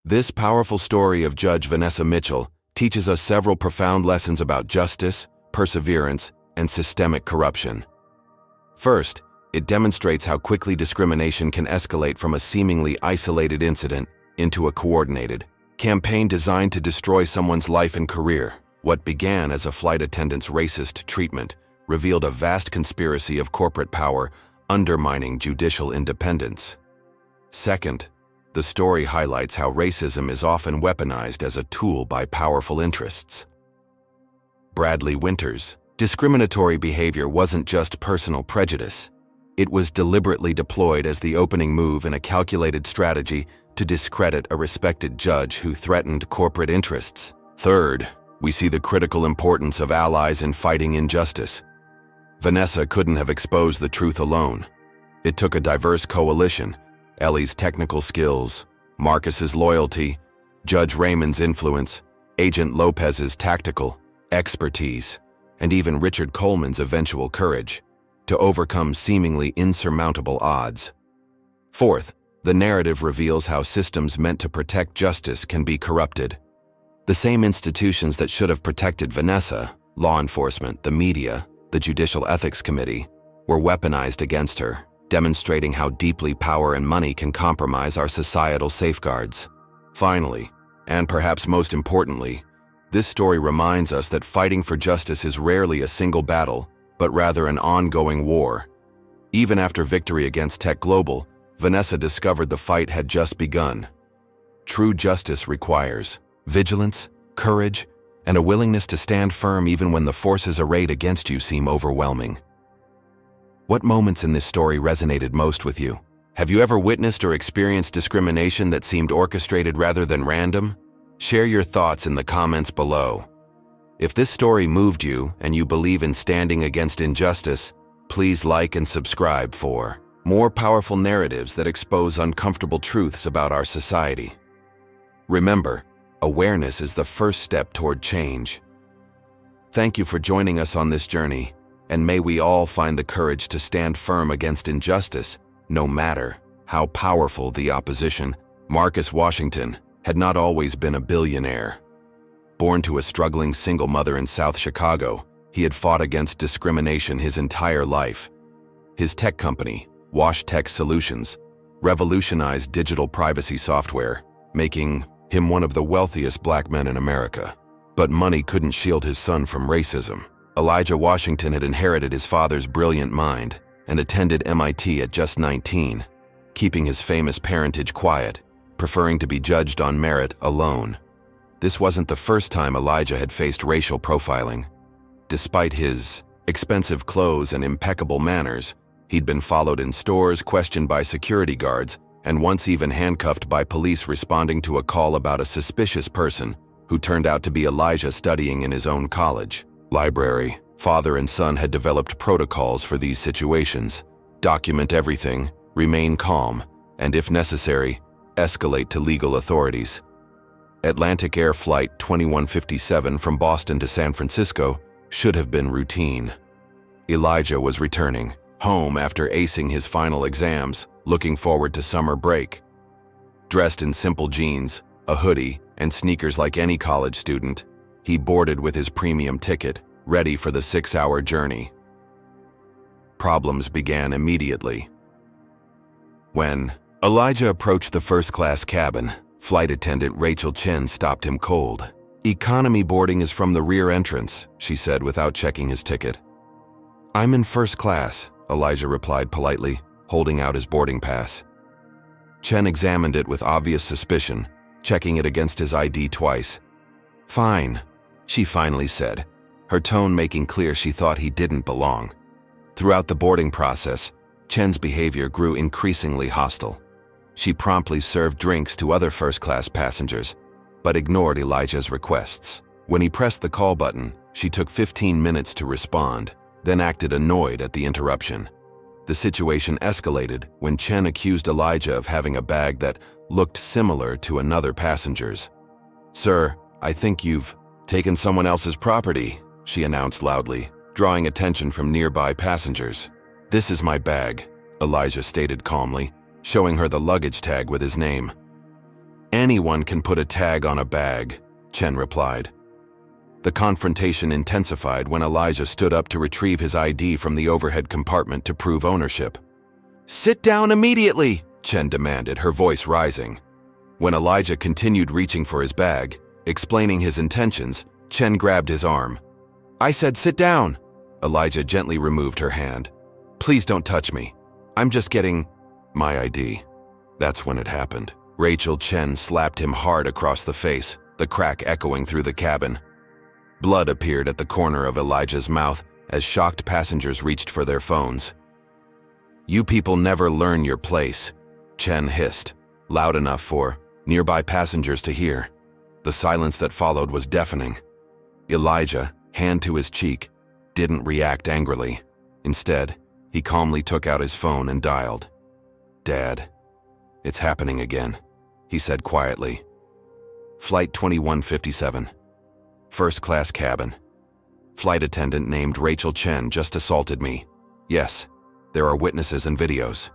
This powerful story of Judge Vanessa Mitchell teaches us several profound lessons about justice, perseverance, and systemic corruption. First, it demonstrates how quickly discrimination can escalate from a seemingly isolated incident into a coordinated campaign designed to destroy someone's life and career. What began as a flight attendant's racist treatment revealed a vast conspiracy of corporate power undermining judicial independence. Second, the story highlights how racism is often weaponized as a tool by powerful interests. Bradley Winter's discriminatory behavior wasn't just personal prejudice. It was deliberately deployed as the opening move in a calculated strategy to discredit a respected judge who threatened corporate interests. Third, we see the critical importance of allies in fighting injustice. Vanessa couldn't have exposed the truth alone. It took a diverse coalition: Ellie's technical skills, Marcus's loyalty, Judge Raymond's influence, Agent Lopez's tactical expertise, and even Richard Coleman's eventual courage to overcome seemingly insurmountable odds. Fourth, the narrative reveals how systems meant to protect justice can be corrupted. The same institutions that should have protected Vanessa, law enforcement, the media, the Judicial Ethics Committee, were weaponized against her, demonstrating how deeply power and money can compromise our societal safeguards. Finally, and perhaps most importantly, this story reminds us that fighting for justice is rarely a single battle, but rather an ongoing war. Even after victory against Tech Global, Vanessa discovered the fight had just begun. True justice requires vigilance, courage, and a willingness to stand firm even when the forces arrayed against you seem overwhelming. What moments in this story resonated most with you? Have you ever witnessed or experienced discrimination that seemed orchestrated rather than random? Share your thoughts in the comments below. If this story moved you and you believe in standing against injustice, please like and subscribe for more powerful narratives that expose uncomfortable truths about our society. Remember, awareness is the first step toward change. Thank you for joining us on this journey, and may we all find the courage to stand firm against injustice, no matter how powerful the opposition. Marcus Washington had not always been a billionaire. Born to a struggling single mother in South Chicago, he had fought against discrimination his entire life. His tech company, Wash Tech Solutions, revolutionized digital privacy software, making him one of the wealthiest black men in America. But money couldn't shield his son from racism. Elijah Washington had inherited his father's brilliant mind and attended MIT at just 19, keeping his famous parentage quiet, preferring to be judged on merit alone. This wasn't the first time Elijah had faced racial profiling. Despite his expensive clothes and impeccable manners, he'd been followed in stores, questioned by security guards, and once even handcuffed by police responding to a call about a suspicious person who turned out to be Elijah studying in his own college library. Father and son had developed protocols for these situations: document everything, remain calm, and if necessary, escalate to legal authorities. Atlantic Air Flight 2157 from Boston to San Francisco should have been routine. Elijah was returning home after acing his final exams, looking forward to summer break. Dressed in simple jeans, a hoodie, and sneakers like any college student, he boarded with his premium ticket, ready for the 6-hour journey. Problems began immediately. When Elijah approached the first-class cabin, flight attendant Rachel Chen stopped him cold. "Economy boarding is from the rear entrance," she said without checking his ticket. "I'm in first class," Elijah replied politely, holding out his boarding pass. Chen examined it with obvious suspicion, checking it against his ID twice. "Fine," she finally said, her tone making clear she thought he didn't belong. Throughout the boarding process, Chen's behavior grew increasingly hostile. She promptly served drinks to other first-class passengers, but ignored Elijah's requests. When he pressed the call button, she took 15 minutes to respond, then acted annoyed at the interruption. The situation escalated when Chen accused Elijah of having a bag that looked similar to another passenger's. "Sir, I think you've taken someone else's property," she announced loudly, drawing attention from nearby passengers. "This is my bag," Elijah stated calmly, showing her the luggage tag with his name. Anyone can put a tag on a bag, Chen replied. The confrontation intensified when Elijah stood up to retrieve his ID from the overhead compartment to prove ownership. "Sit down immediately," Chen demanded, her voice rising. When Elijah continued reaching for his bag, explaining his intentions, Chen grabbed his arm. "I said sit down." Elijah gently removed her hand. "Please don't touch me. I'm just getting my ID." That's when it happened. Rachel Chen slapped him hard across the face, the crack echoing through the cabin. Blood appeared at the corner of Elijah's mouth as shocked passengers reached for their phones. "You people never learn your place," Chen hissed, loud enough for nearby passengers to hear. The silence that followed was deafening. Elijah, hand to his cheek, didn't react angrily. Instead, he calmly took out his phone and dialed. "Dad, it's happening again," he said quietly. Flight 2157. First-class cabin. Flight attendant named Rachel Chen just assaulted me. Yes, there are witnesses and videos.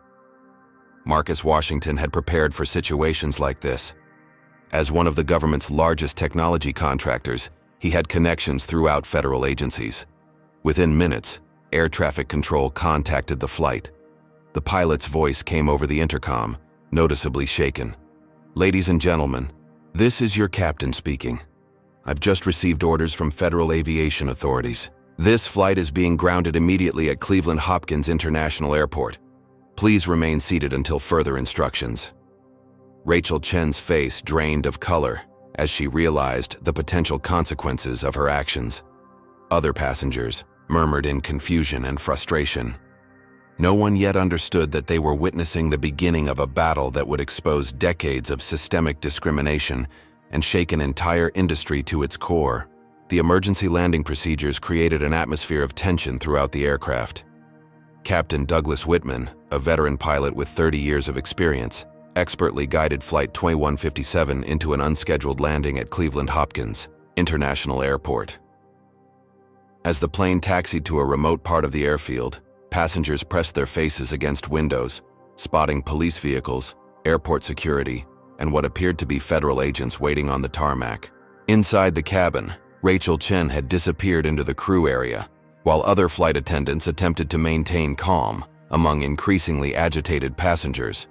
Marcus Washington had prepared for situations like this. As one of the government's largest technology contractors, he had connections throughout federal agencies. Within minutes, air traffic control contacted the flight. The pilot's voice came over the intercom, noticeably shaken. "Ladies and gentlemen, this is your captain speaking. I've just received orders from federal aviation authorities. This flight is being grounded immediately at Cleveland Hopkins International Airport. Please remain seated until further instructions." Rachel Chen's face drained of color as she realized the potential consequences of her actions. Other passengers murmured in confusion and frustration. No one yet understood that they were witnessing the beginning of a battle that would expose decades of systemic discrimination and shake an entire industry to its core. The emergency landing procedures created an atmosphere of tension throughout the aircraft. Captain Douglas Whitman, a veteran pilot with 30 years of experience, expertly guided Flight 2157 into an unscheduled landing at Cleveland Hopkins International Airport. As the plane taxied to a remote part of the airfield, passengers pressed their faces against windows, spotting police vehicles, airport security, and what appeared to be federal agents waiting on the tarmac. Inside the cabin, Rachel Chen had disappeared into the crew area, while other flight attendants attempted to maintain calm among increasingly agitated passengers.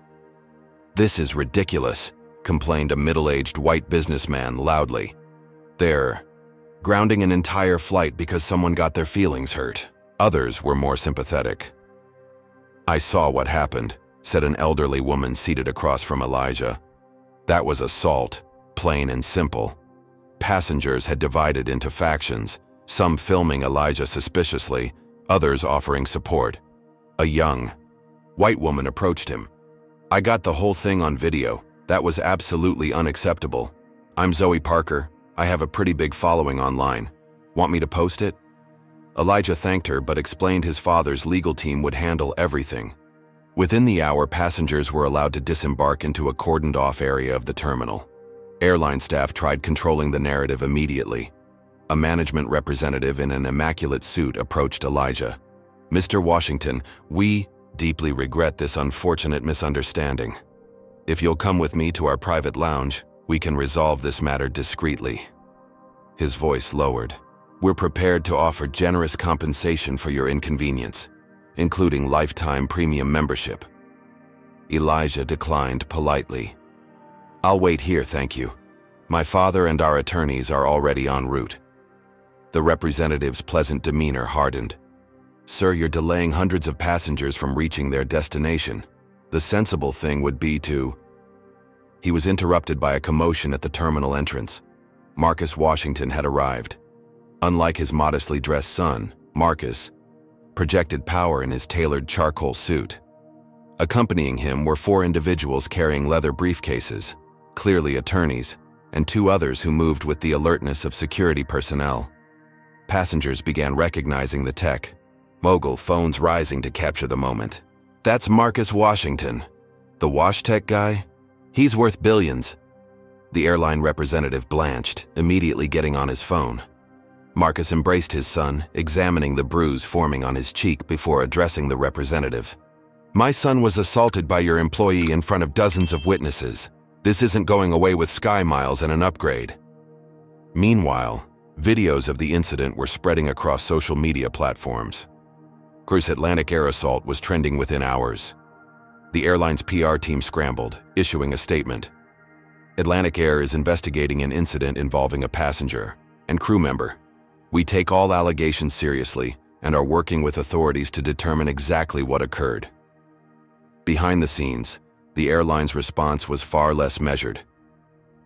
"This is ridiculous," complained a middle-aged white businessman loudly. "They're grounding an entire flight because someone got their feelings hurt." Others were more sympathetic. "I saw what happened," said an elderly woman seated across from Elijah. "That was assault, plain and simple." Passengers had divided into factions, some filming Elijah suspiciously, others offering support. A young, white woman approached him. "I got the whole thing on video. That was absolutely unacceptable. I'm Zoe Parker. I have a pretty big following online. Want me to post it?" Elijah thanked her but explained his father's legal team would handle everything. Within the hour, passengers were allowed to disembark into a cordoned-off area of the terminal. Airline staff tried controlling the narrative immediately. A management representative in an immaculate suit approached Elijah. "Mr. Washington, we deeply regret this unfortunate misunderstanding. If you'll come with me to our private lounge, we can resolve this matter discreetly." His voice lowered. "We're prepared to offer generous compensation for your inconvenience, including lifetime premium membership." Elijah declined politely. "I'll wait here, thank you. My father and our attorneys are already en route." The representative's pleasant demeanor hardened. "Sir, you're delaying hundreds of passengers from reaching their destination. The sensible thing would be to—" He was interrupted by a commotion at the terminal entrance. Marcus Washington had arrived. Unlike his modestly dressed son, Marcus projected power in his tailored charcoal suit. Accompanying him were 4 individuals carrying leather briefcases, clearly attorneys, and 2 others who moved with the alertness of security personnel. Passengers began recognizing the tech mogul, phones rising to capture the moment. "That's Marcus Washington. The Wash Tech guy? He's worth billions." The airline representative blanched, immediately getting on his phone. Marcus embraced his son, examining the bruise forming on his cheek before addressing the representative. "My son was assaulted by your employee in front of dozens of witnesses. This isn't going away with Sky Miles and an upgrade. Meanwhile, videos of the incident were spreading across social media platforms. Atlantic Air assault was trending within hours. The airline's PR team scrambled, issuing a statement. Atlantic Air is investigating an incident involving a passenger and crew member. We take all allegations seriously and are working with authorities to determine exactly what occurred. Behind the scenes, the airline's response was far less measured.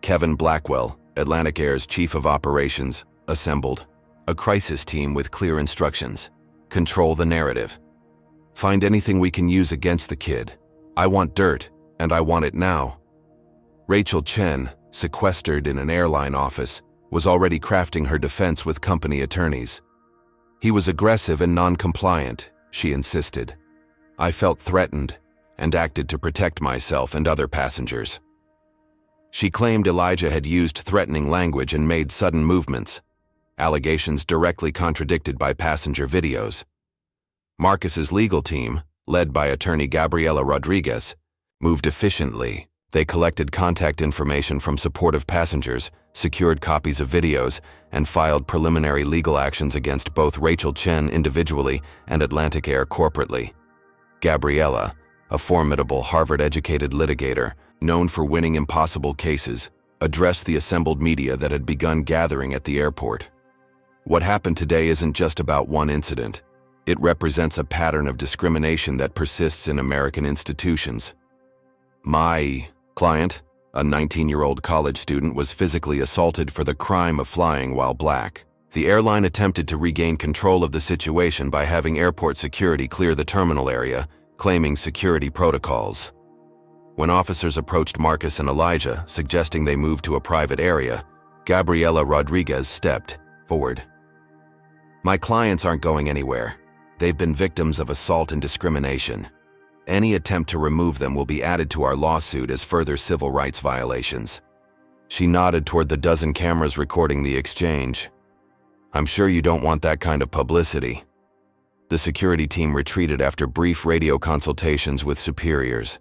Kevin Blackwell, Atlantic Air's chief of operations, assembled a crisis team with clear instructions. Control the narrative. Find anything we can use against the kid. I want dirt, and I want it now. Rachel Chen, sequestered in an airline office, was already crafting her defense with company attorneys. He was aggressive and non-compliant, she insisted. I felt threatened and acted to protect myself and other passengers. She claimed Elijah had used threatening language and made sudden movements, allegations directly contradicted by passenger videos. Marcus's legal team, led by attorney Gabriela Rodriguez, moved efficiently. They collected contact information from supportive passengers, secured copies of videos, and filed preliminary legal actions against both Rachel Chen individually and Atlantic Air corporately. Gabriela, a formidable Harvard-educated litigator, known for winning impossible cases, addressed the assembled media that had begun gathering at the airport. What happened today isn't just about one incident. It represents a pattern of discrimination that persists in American institutions. My client, a 19-year-old college student, was physically assaulted for the crime of flying while black. The airline attempted to regain control of the situation by having airport security clear the terminal area, claiming security protocols. When officers approached Marcus and Elijah, suggesting they move to a private area, Gabriela Rodriguez stepped forward. My clients aren't going anywhere. They've been victims of assault and discrimination. Any attempt to remove them will be added to our lawsuit as further civil rights violations. She nodded toward the dozen cameras recording the exchange. I'm sure you don't want that kind of publicity. The security team retreated after brief radio consultations with superiors.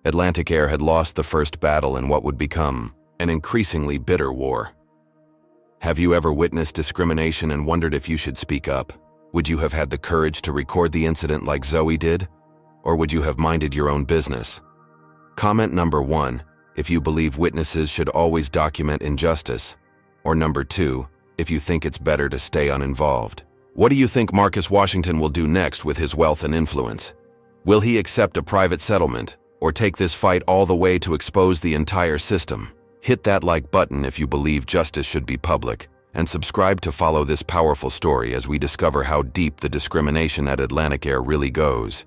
Atlantic Air had lost the first battle in what would become an increasingly bitter war. Have you ever witnessed discrimination and wondered if you should speak up? Would you have had the courage to record the incident like Zoe did? Or would you have minded your own business? Comment number 1, if you believe witnesses should always document injustice. Or number 2, if you think it's better to stay uninvolved. What do you think Marcus Washington will do next with his wealth and influence? Will he accept a private settlement, or take this fight all the way to expose the entire system? Hit that like button if you believe justice should be public, and subscribe to follow this powerful story as we discover how deep the discrimination at Atlantic Air really goes.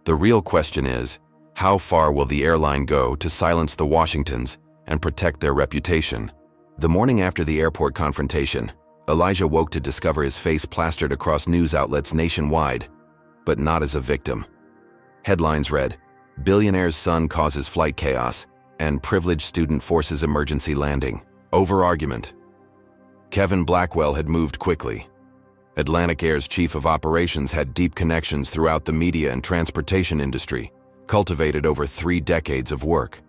The real question is, how far will the airline go to silence the Washingtons and protect their reputation? The morning after the airport confrontation, Elijah woke to discover his face plastered across news outlets nationwide, but not as a victim. Headlines read, "Billionaire's son causes flight chaos," and "Privileged student forces emergency landing." Over argument. Kevin Blackwell had moved quickly. Atlantic Air's chief of operations had deep connections throughout the media and transportation industry, cultivated over 3 decades of work.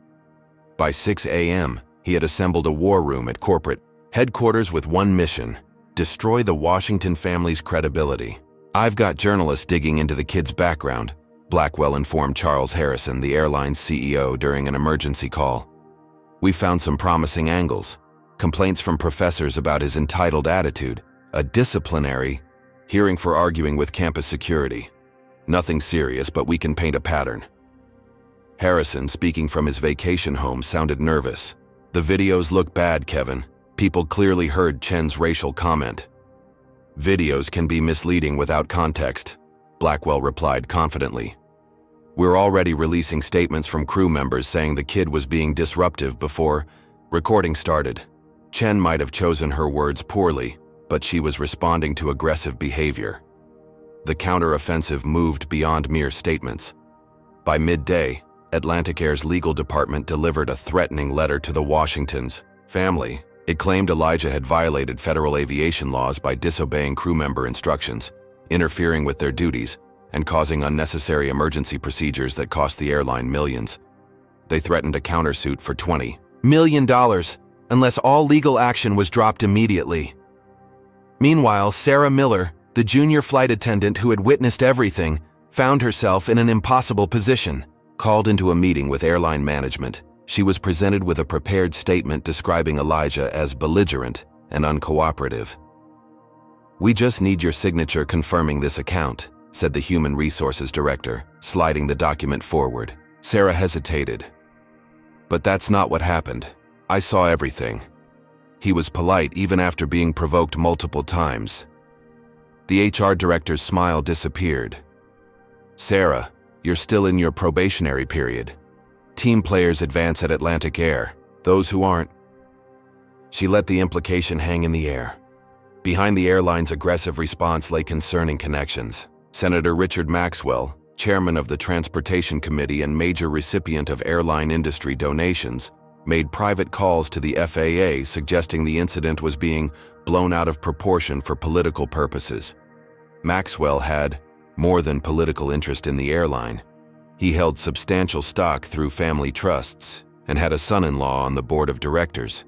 By 6 a.m., he had assembled a war room at corporate headquarters with one mission: destroy the Washington family's credibility. I've got journalists digging into the kid's background, Blackwell informed Charles Harrison, the airline's CEO, during an emergency call. We found some promising angles. Complaints from professors about his entitled attitude, a disciplinary hearing for arguing with campus security. Nothing serious, but we can paint a pattern. Harrison, speaking from his vacation home, sounded nervous. The videos look bad, Kevin. People clearly heard Chen's racial comment. Videos can be misleading without context, Blackwell replied confidently. We're already releasing statements from crew members saying the kid was being disruptive before recording started. Chen might have chosen her words poorly, but she was responding to aggressive behavior. The counter-offensive moved beyond mere statements. By midday, Atlantic Air's legal department delivered a threatening letter to the Washingtons' family. It claimed Elijah had violated federal aviation laws by disobeying crew member instructions, interfering with their duties, and causing unnecessary emergency procedures that cost the airline millions. They threatened a countersuit for $20 million unless all legal action was dropped immediately. Meanwhile, Sarah Miller, the junior flight attendant who had witnessed everything, found herself in an impossible position. Called into a meeting with airline management, she was presented with a prepared statement describing Elijah as belligerent and uncooperative. "We just need your signature confirming this account," said the human resources director, sliding the document forward. Sarah hesitated. "But that's not what happened. I saw everything. He was polite even after being provoked multiple times." The HR director's smile disappeared. "Sarah, you're still in your probationary period. Team players advance at Atlantic Air. Those who aren't." She let the implication hang in the air. Behind the airline's aggressive response lay concerning connections. Senator Richard Maxwell, chairman of the Transportation Committee and major recipient of airline industry donations, made private calls to the FAA suggesting the incident was being blown out of proportion for political purposes. Maxwell had more than political interest in the airline. He held substantial stock through family trusts and had a son-in-law on the board of directors.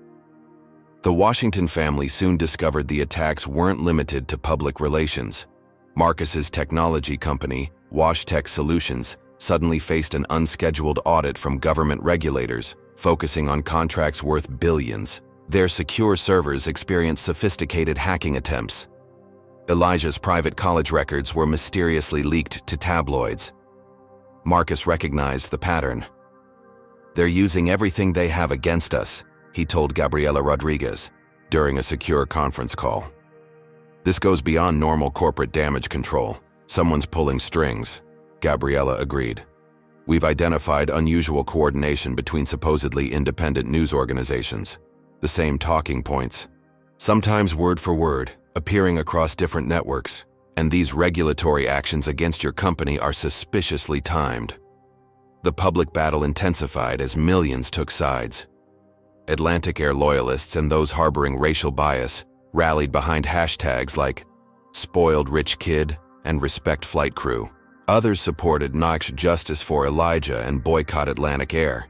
The Washington family soon discovered the attacks weren't limited to public relations. Marcus's technology company, WashTech Solutions, suddenly faced an unscheduled audit from government regulators, focusing on contracts worth billions. Their secure servers experienced sophisticated hacking attempts. Elijah's private college records were mysteriously leaked to tabloids. Marcus recognized the pattern. "They're using everything they have against us," he told Gabriela Rodriguez during a secure conference call. "This goes beyond normal corporate damage control. Someone's pulling strings," Gabriela agreed. "We've identified unusual coordination between supposedly independent news organizations. The same talking points, sometimes word for word, appearing across different networks. And these regulatory actions against your company are suspiciously timed." The public battle intensified as millions took sides. Atlantic Air loyalists and those harboring racial bias rallied behind hashtags like "spoiled rich kid" and "respect flight crew." Others supported Knox justice for Elijah and boycott Atlantic Air.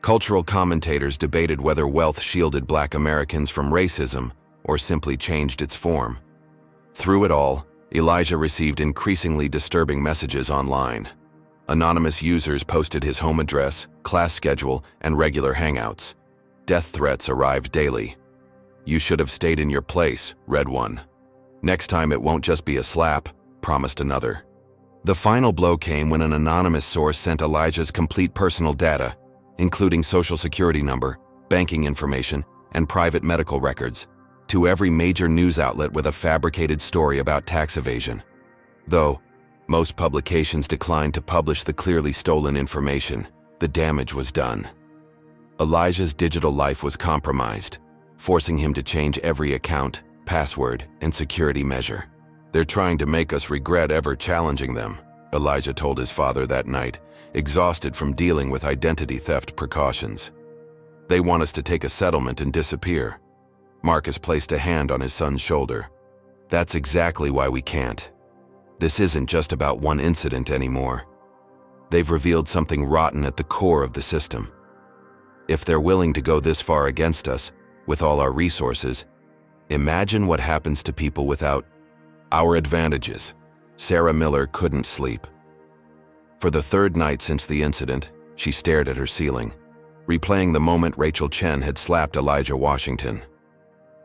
Cultural commentators debated whether wealth shielded Black Americans from racism or simply changed its form. Through it all, Elijah received increasingly disturbing messages online. Anonymous users posted his home address, class schedule, and regular hangouts. Death threats arrived daily. "You should have stayed in your place," read one. "Next time it won't just be a slap," promised another. The final blow came when an anonymous source sent Elijah's complete personal data, including social security number, banking information, and private medical records, to every major news outlet with a fabricated story about tax evasion. Though most publications declined to publish the clearly stolen information, the damage was done. Elijah's digital life was compromised, forcing him to change every account, password, and security measure. "They're trying to make us regret ever challenging them," Elijah told his father that night, exhausted from dealing with identity theft precautions. "They want us to take a settlement and disappear." Marcus placed a hand on his son's shoulder. "That's exactly why we can't. This isn't just about one incident anymore. They've revealed something rotten at the core of the system. If they're willing to go this far against us, with all our resources, imagine what happens to people without our advantages." Sarah Miller couldn't sleep. For the third night since the incident, she stared at her ceiling, replaying the moment Rachel Chen had slapped Elijah Washington.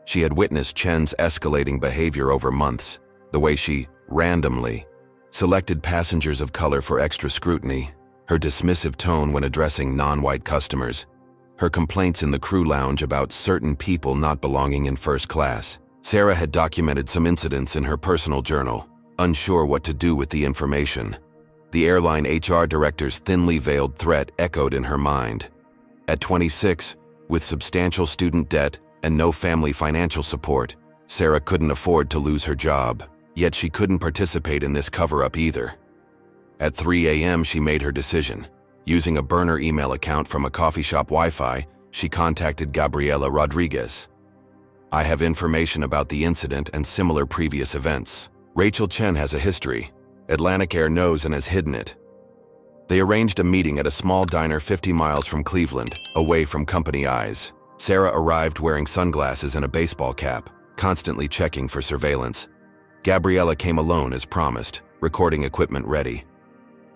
She had witnessed Chen's escalating behavior over months, the way she, randomly, selected passengers of color for extra scrutiny, her dismissive tone when addressing non-white customers, her complaints in the crew lounge about certain people not belonging in first class. Sarah had documented some incidents in her personal journal, unsure what to do with the information. The airline HR director's thinly veiled threat echoed in her mind. At 26, with substantial student debt and no family financial support, Sarah couldn't afford to lose her job, yet she couldn't participate in this cover-up either. At 3 a.m., she made her decision. Using a burner email account from a coffee shop Wi-Fi, she contacted Gabriela Rodriguez. "I have information about the incident and similar previous events. Rachel Chen has a history. Atlantic Air knows and has hidden it. They arranged a meeting at a small diner 50 miles from Cleveland, away from company eyes. Sarah arrived wearing sunglasses and a baseball cap, constantly checking for surveillance. Gabriella came alone as promised, recording equipment ready.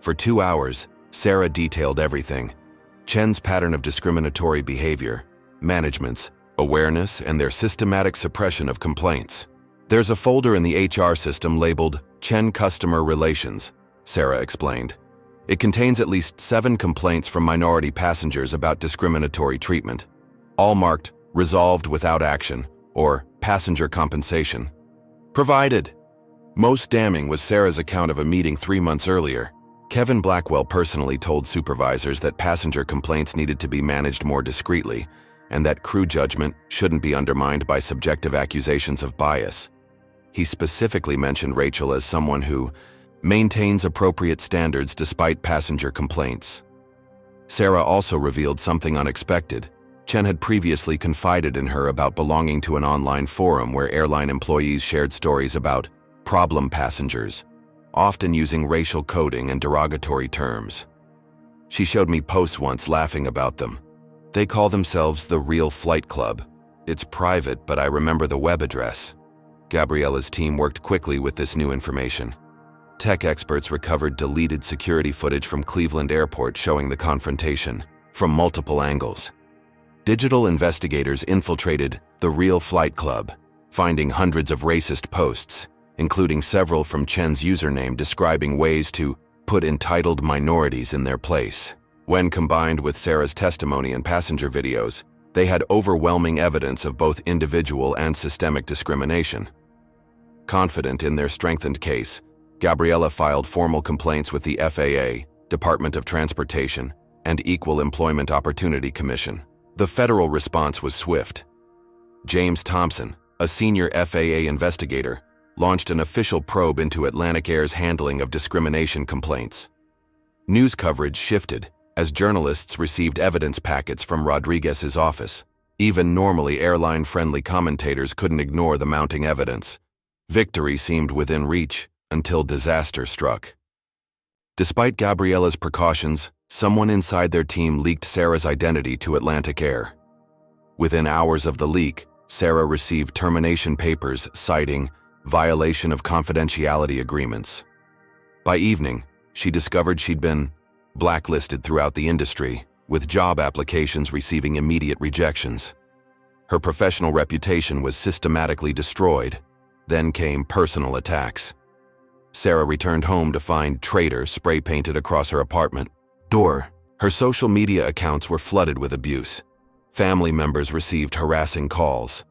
For 2 hours, Sarah detailed everything: Chen's pattern of discriminatory behavior, management's awareness, and their systematic suppression of complaints. "There's a folder in the HR system labeled Chen Customer Relations," Sarah explained. "It contains at least 7 complaints from minority passengers about discriminatory treatment, all marked resolved without action or passenger compensation provided." Most damning was Sarah's account of a meeting 3 months earlier. Kevin Blackwell personally told supervisors that passenger complaints needed to be managed more discreetly and that crew judgment shouldn't be undermined by subjective accusations of bias. He specifically mentioned Rachel as someone who maintains appropriate standards despite passenger complaints. Sarah also revealed something unexpected. Chen had previously confided in her about belonging to an online forum where airline employees shared stories about problem passengers, often using racial coding and derogatory terms. She showed me posts once laughing about them. "They call themselves the Real Flight Club. It's private, but I remember the web address." Gabriella's team worked quickly with this new information. Tech experts recovered deleted security footage from Cleveland Airport showing the confrontation from multiple angles. Digital investigators infiltrated the Real Flight Club, finding hundreds of racist posts, including several from Chen's username describing ways to put entitled minorities in their place. When combined with Sarah's testimony and passenger videos, they had overwhelming evidence of both individual and systemic discrimination. Confident in their strengthened case, Gabriella filed formal complaints with the FAA, Department of Transportation, and Equal Employment Opportunity Commission. The federal response was swift. James Thompson, a senior FAA investigator, launched an official probe into Atlantic Air's handling of discrimination complaints. News coverage shifted as journalists received evidence packets from Rodriguez's office. Even normally airline-friendly commentators couldn't ignore the mounting evidence. Victory seemed within reach until disaster struck. Despite Gabriella's precautions, someone inside their team leaked Sarah's identity to Atlantic Air. Within hours of the leak, Sarah received termination papers citing violation of confidentiality agreements. By evening, she discovered she'd been blacklisted throughout the industry, with job applications receiving immediate rejections. Her professional reputation was systematically destroyed. Then came personal attacks. Sarah returned home to find "traitor" spray-painted across her apartment door. Her social media accounts were flooded with abuse. Family members received harassing calls.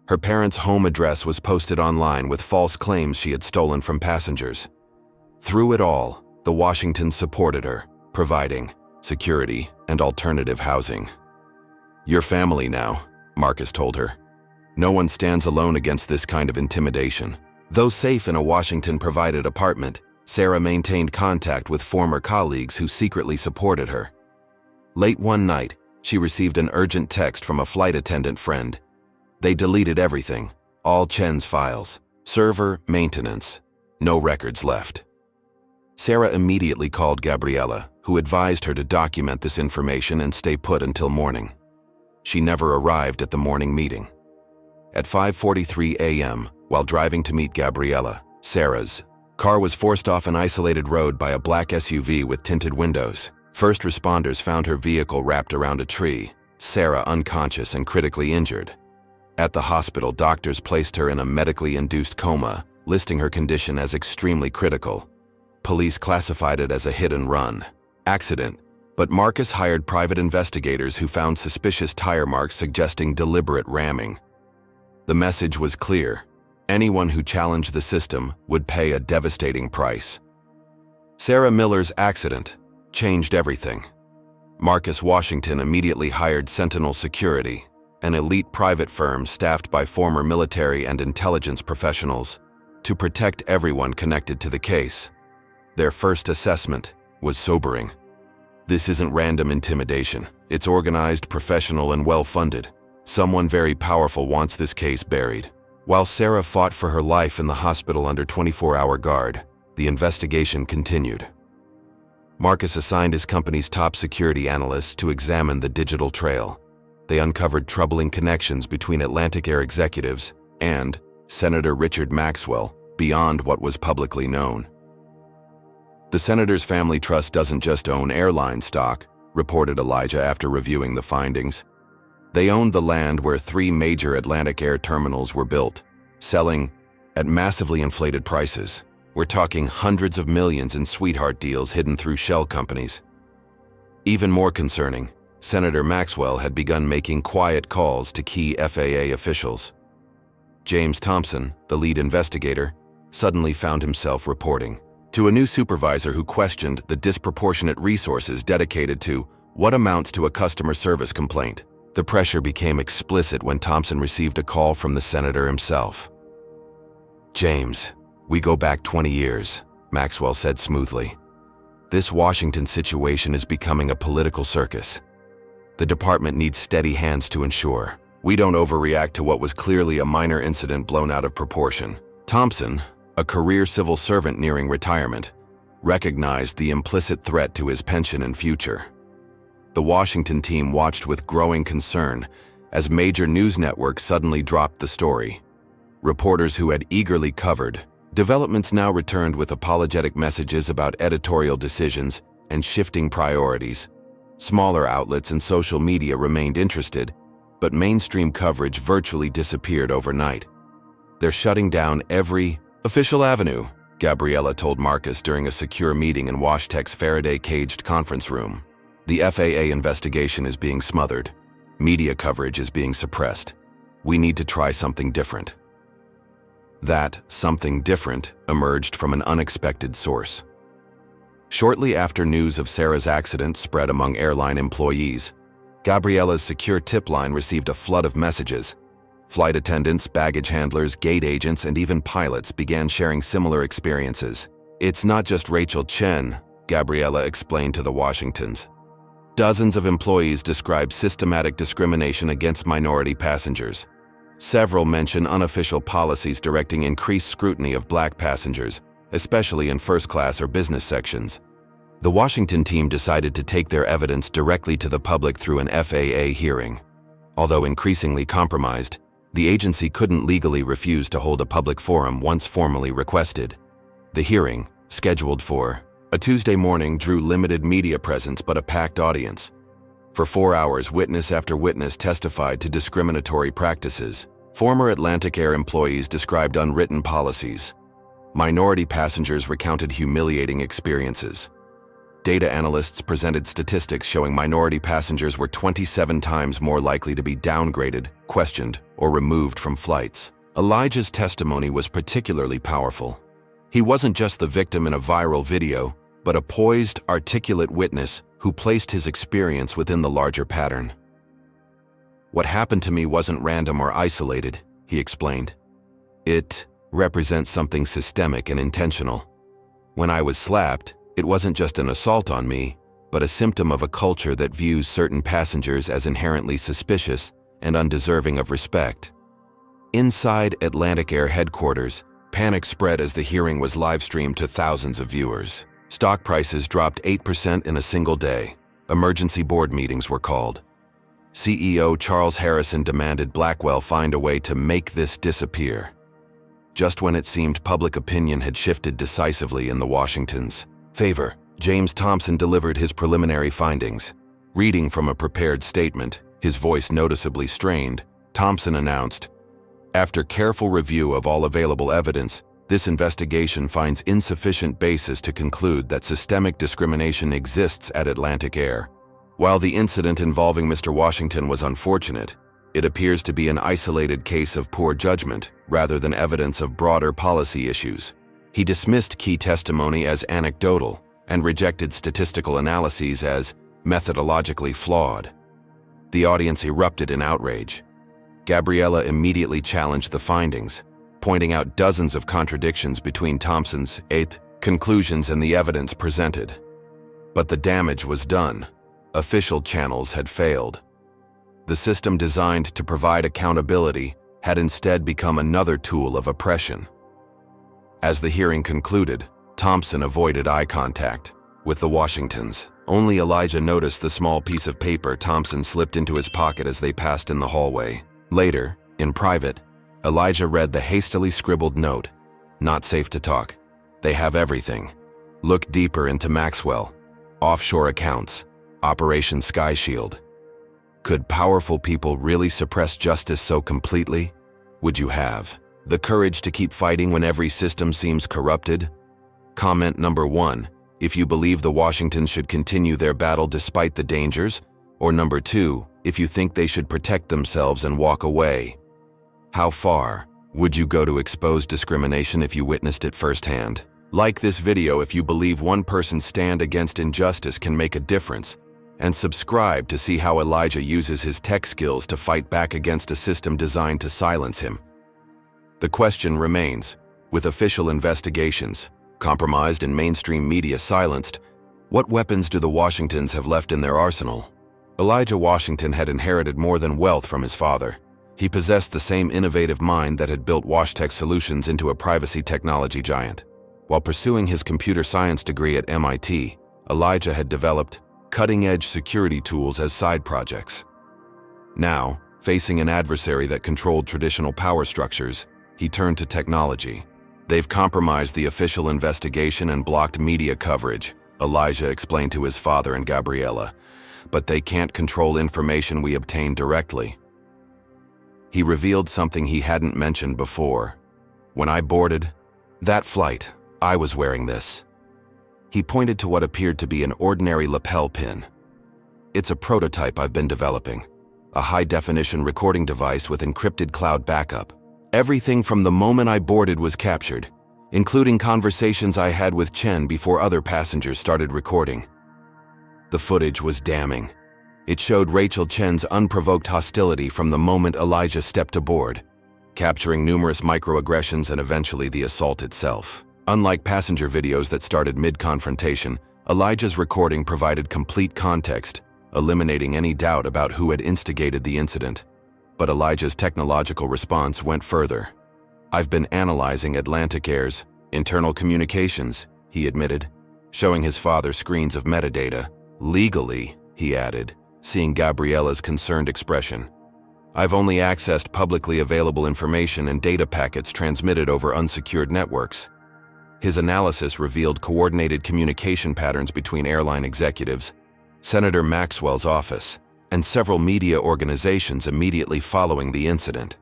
Her parents' home address was posted online with false claims she had stolen from passengers. Through it all, the Washingtons supported her, providing security and alternative housing. "Your family now," Marcus told her. "No one stands alone against this kind of intimidation." Though safe in a Washington-provided apartment, Sarah maintained contact with former colleagues who secretly supported her. Late one night, she received an urgent text from a flight attendant friend. They deleted everything, all Chen's files, server, maintenance, no records left. Sarah immediately called Gabriella, who advised her to document this information and stay put until morning. She never arrived at the morning meeting. At 5:43 a.m., while driving to meet Gabriella, Sarah's car was forced off an isolated road by a black SUV with tinted windows. First responders found her vehicle wrapped around a tree, Sarah unconscious and critically injured. At the hospital, doctors placed her in a medically induced coma, listing her condition as extremely critical. Police classified it as a hit-and-run accident, but Marcus hired private investigators who found suspicious tire marks suggesting deliberate ramming. The message was clear: anyone who challenged the system would pay a devastating price. Sarah Miller's accident changed everything. Marcus Washington immediately hired Sentinel Security, an elite private firm staffed by former military and intelligence professionals, to protect everyone connected to the case. Their first assessment was sobering. "This isn't random intimidation. It's organized, professional, and well-funded. Someone very powerful wants this case buried." While Sarah fought for her life in the hospital under 24-hour guard, the investigation continued. Marcus assigned his company's top security analysts to examine the digital trail. They uncovered troubling connections between Atlantic Air executives and Senator Richard Maxwell beyond what was publicly known. The senator's family trust doesn't just own airline stock, reported Elijah after reviewing the findings. They owned the land where 3 major Atlantic Air terminals were built, selling at massively inflated prices. We're talking hundreds of millions in sweetheart deals hidden through shell companies. Even more concerning, Senator Maxwell had begun making quiet calls to key FAA officials. James Thompson, the lead investigator, suddenly found himself reporting to a new supervisor who questioned the disproportionate resources dedicated to what amounts to a customer service complaint. The pressure became explicit when Thompson received a call from the senator himself. "James, we go back 20 years, Maxwell said smoothly. "This Washington situation is becoming a political circus. The department needs steady hands to ensure we don't overreact to what was clearly a minor incident blown out of proportion." Thompson, a career civil servant nearing retirement, recognized the implicit threat to his pension and future. The Washington team watched with growing concern as major news networks suddenly dropped the story. Reporters who had eagerly covered developments now returned with apologetic messages about editorial decisions and shifting priorities. Smaller outlets and social media remained interested, but mainstream coverage virtually disappeared overnight. "They're shutting down every official avenue," Gabriella told Marcus during a secure meeting in WashTec's Faraday-caged conference room. "The FAA investigation is being smothered. Media coverage is being suppressed. We need to try something different." That something different emerged from an unexpected source. Shortly after news of Sarah's accident spread among airline employees, Gabriella's secure tip line received a flood of messages. Flight attendants, baggage handlers, gate agents, and even pilots began sharing similar experiences. "It's not just Rachel Chen," Gabriella explained to the Washingtons. "Dozens of employees describe systematic discrimination against minority passengers. Several mention unofficial policies directing increased scrutiny of black passengers, especially in first-class or business sections." The Washington team decided to take their evidence directly to the public through an FAA hearing. Although increasingly compromised, the agency couldn't legally refuse to hold a public forum once formally requested. The hearing, scheduled for a Tuesday morning, drew limited media presence but a packed audience. For 4 hours, witness after witness testified to discriminatory practices. Former Atlantic Air employees described unwritten policies. Minority passengers recounted humiliating experiences. Data analysts presented statistics showing minority passengers were 27 times more likely to be downgraded, questioned, or removed from flights. Elijah's testimony was particularly powerful. He wasn't just the victim in a viral video, but a poised, articulate witness who placed his experience within the larger pattern. "What happened to me wasn't random or isolated," he explained. "It represents something systemic and intentional. When I was slapped, it wasn't just an assault on me, but a symptom of a culture that views certain passengers as inherently suspicious and undeserving of respect." Inside Atlantic Air headquarters, panic spread as the hearing was live-streamed to thousands of viewers. Stock prices dropped 8% in a single day. Emergency board meetings were called. CEO Charles Harrison demanded Blackwell find a way to make this disappear. Just when it seemed public opinion had shifted decisively in the Washington's favor, James Thompson delivered his preliminary findings. Reading from a prepared statement, his voice noticeably strained, Thompson announced, "After careful review of all available evidence, this investigation finds insufficient basis to conclude that systemic discrimination exists at Atlantic Air. While the incident involving Mr. Washington was unfortunate, it appears to be an isolated case of poor judgment rather than evidence of broader policy issues." He dismissed key testimony as anecdotal and rejected statistical analyses as methodologically flawed. The audience erupted in outrage. Gabriella immediately challenged the findings, pointing out dozens of contradictions between Thompson's conclusions and the evidence presented. But the damage was done. Official channels had failed. The system designed to provide accountability had instead become another tool of oppression. As the hearing concluded, Thompson avoided eye contact. With the Washingtons, only Elijah noticed the small piece of paper Thompson slipped into his pocket as they passed in the hallway. Later, in private, Elijah read the hastily scribbled note. Not safe to talk. They have everything. Look deeper into Maxwell. Offshore accounts. Operation Sky Shield. Could powerful people really suppress justice so completely? Would you have the courage to keep fighting when every system seems corrupted? Comment number 1. If you believe the Washingtons should continue their battle despite the dangers, or number 2, if you think they should protect themselves and walk away. How far would you go to expose discrimination if you witnessed it firsthand? Like this video if you believe one person's stand against injustice can make a difference, and subscribe to see how Elijah uses his tech skills to fight back against a system designed to silence him. The question remains, with official investigations compromised and mainstream media silenced, what weapons do the Washingtons have left in their arsenal? Elijah Washington had inherited more than wealth from his father. He possessed the same innovative mind that had built WashTech Solutions into a privacy technology giant. While pursuing his computer science degree at MIT, Elijah had developed cutting-edge security tools as side projects. Now, facing an adversary that controlled traditional power structures, he turned to technology. They've compromised the official investigation and blocked media coverage, Elijah explained to his father and Gabriella, but they can't control information we obtain directly. He revealed something he hadn't mentioned before. When I boarded that flight, I was wearing this. He pointed to what appeared to be an ordinary lapel pin. It's a prototype I've been developing, a high-definition recording device with encrypted cloud backup. Everything from the moment I boarded was captured, including conversations I had with Chen before other passengers started recording. The footage was damning. It showed Rachel Chen's unprovoked hostility from the moment Elijah stepped aboard, capturing numerous microaggressions and eventually the assault itself. Unlike passenger videos that started mid-confrontation, Elijah's recording provided complete context, eliminating any doubt about who had instigated the incident. But Elijah's technological response went further. I've been analyzing Atlantic Air's internal communications, he admitted, showing his father screens of metadata. Legally, he added, seeing Gabriella's concerned expression. I've only accessed publicly available information and data packets transmitted over unsecured networks. His analysis revealed coordinated communication patterns between airline executives, Senator Maxwell's office, and several media organizations immediately following the incident.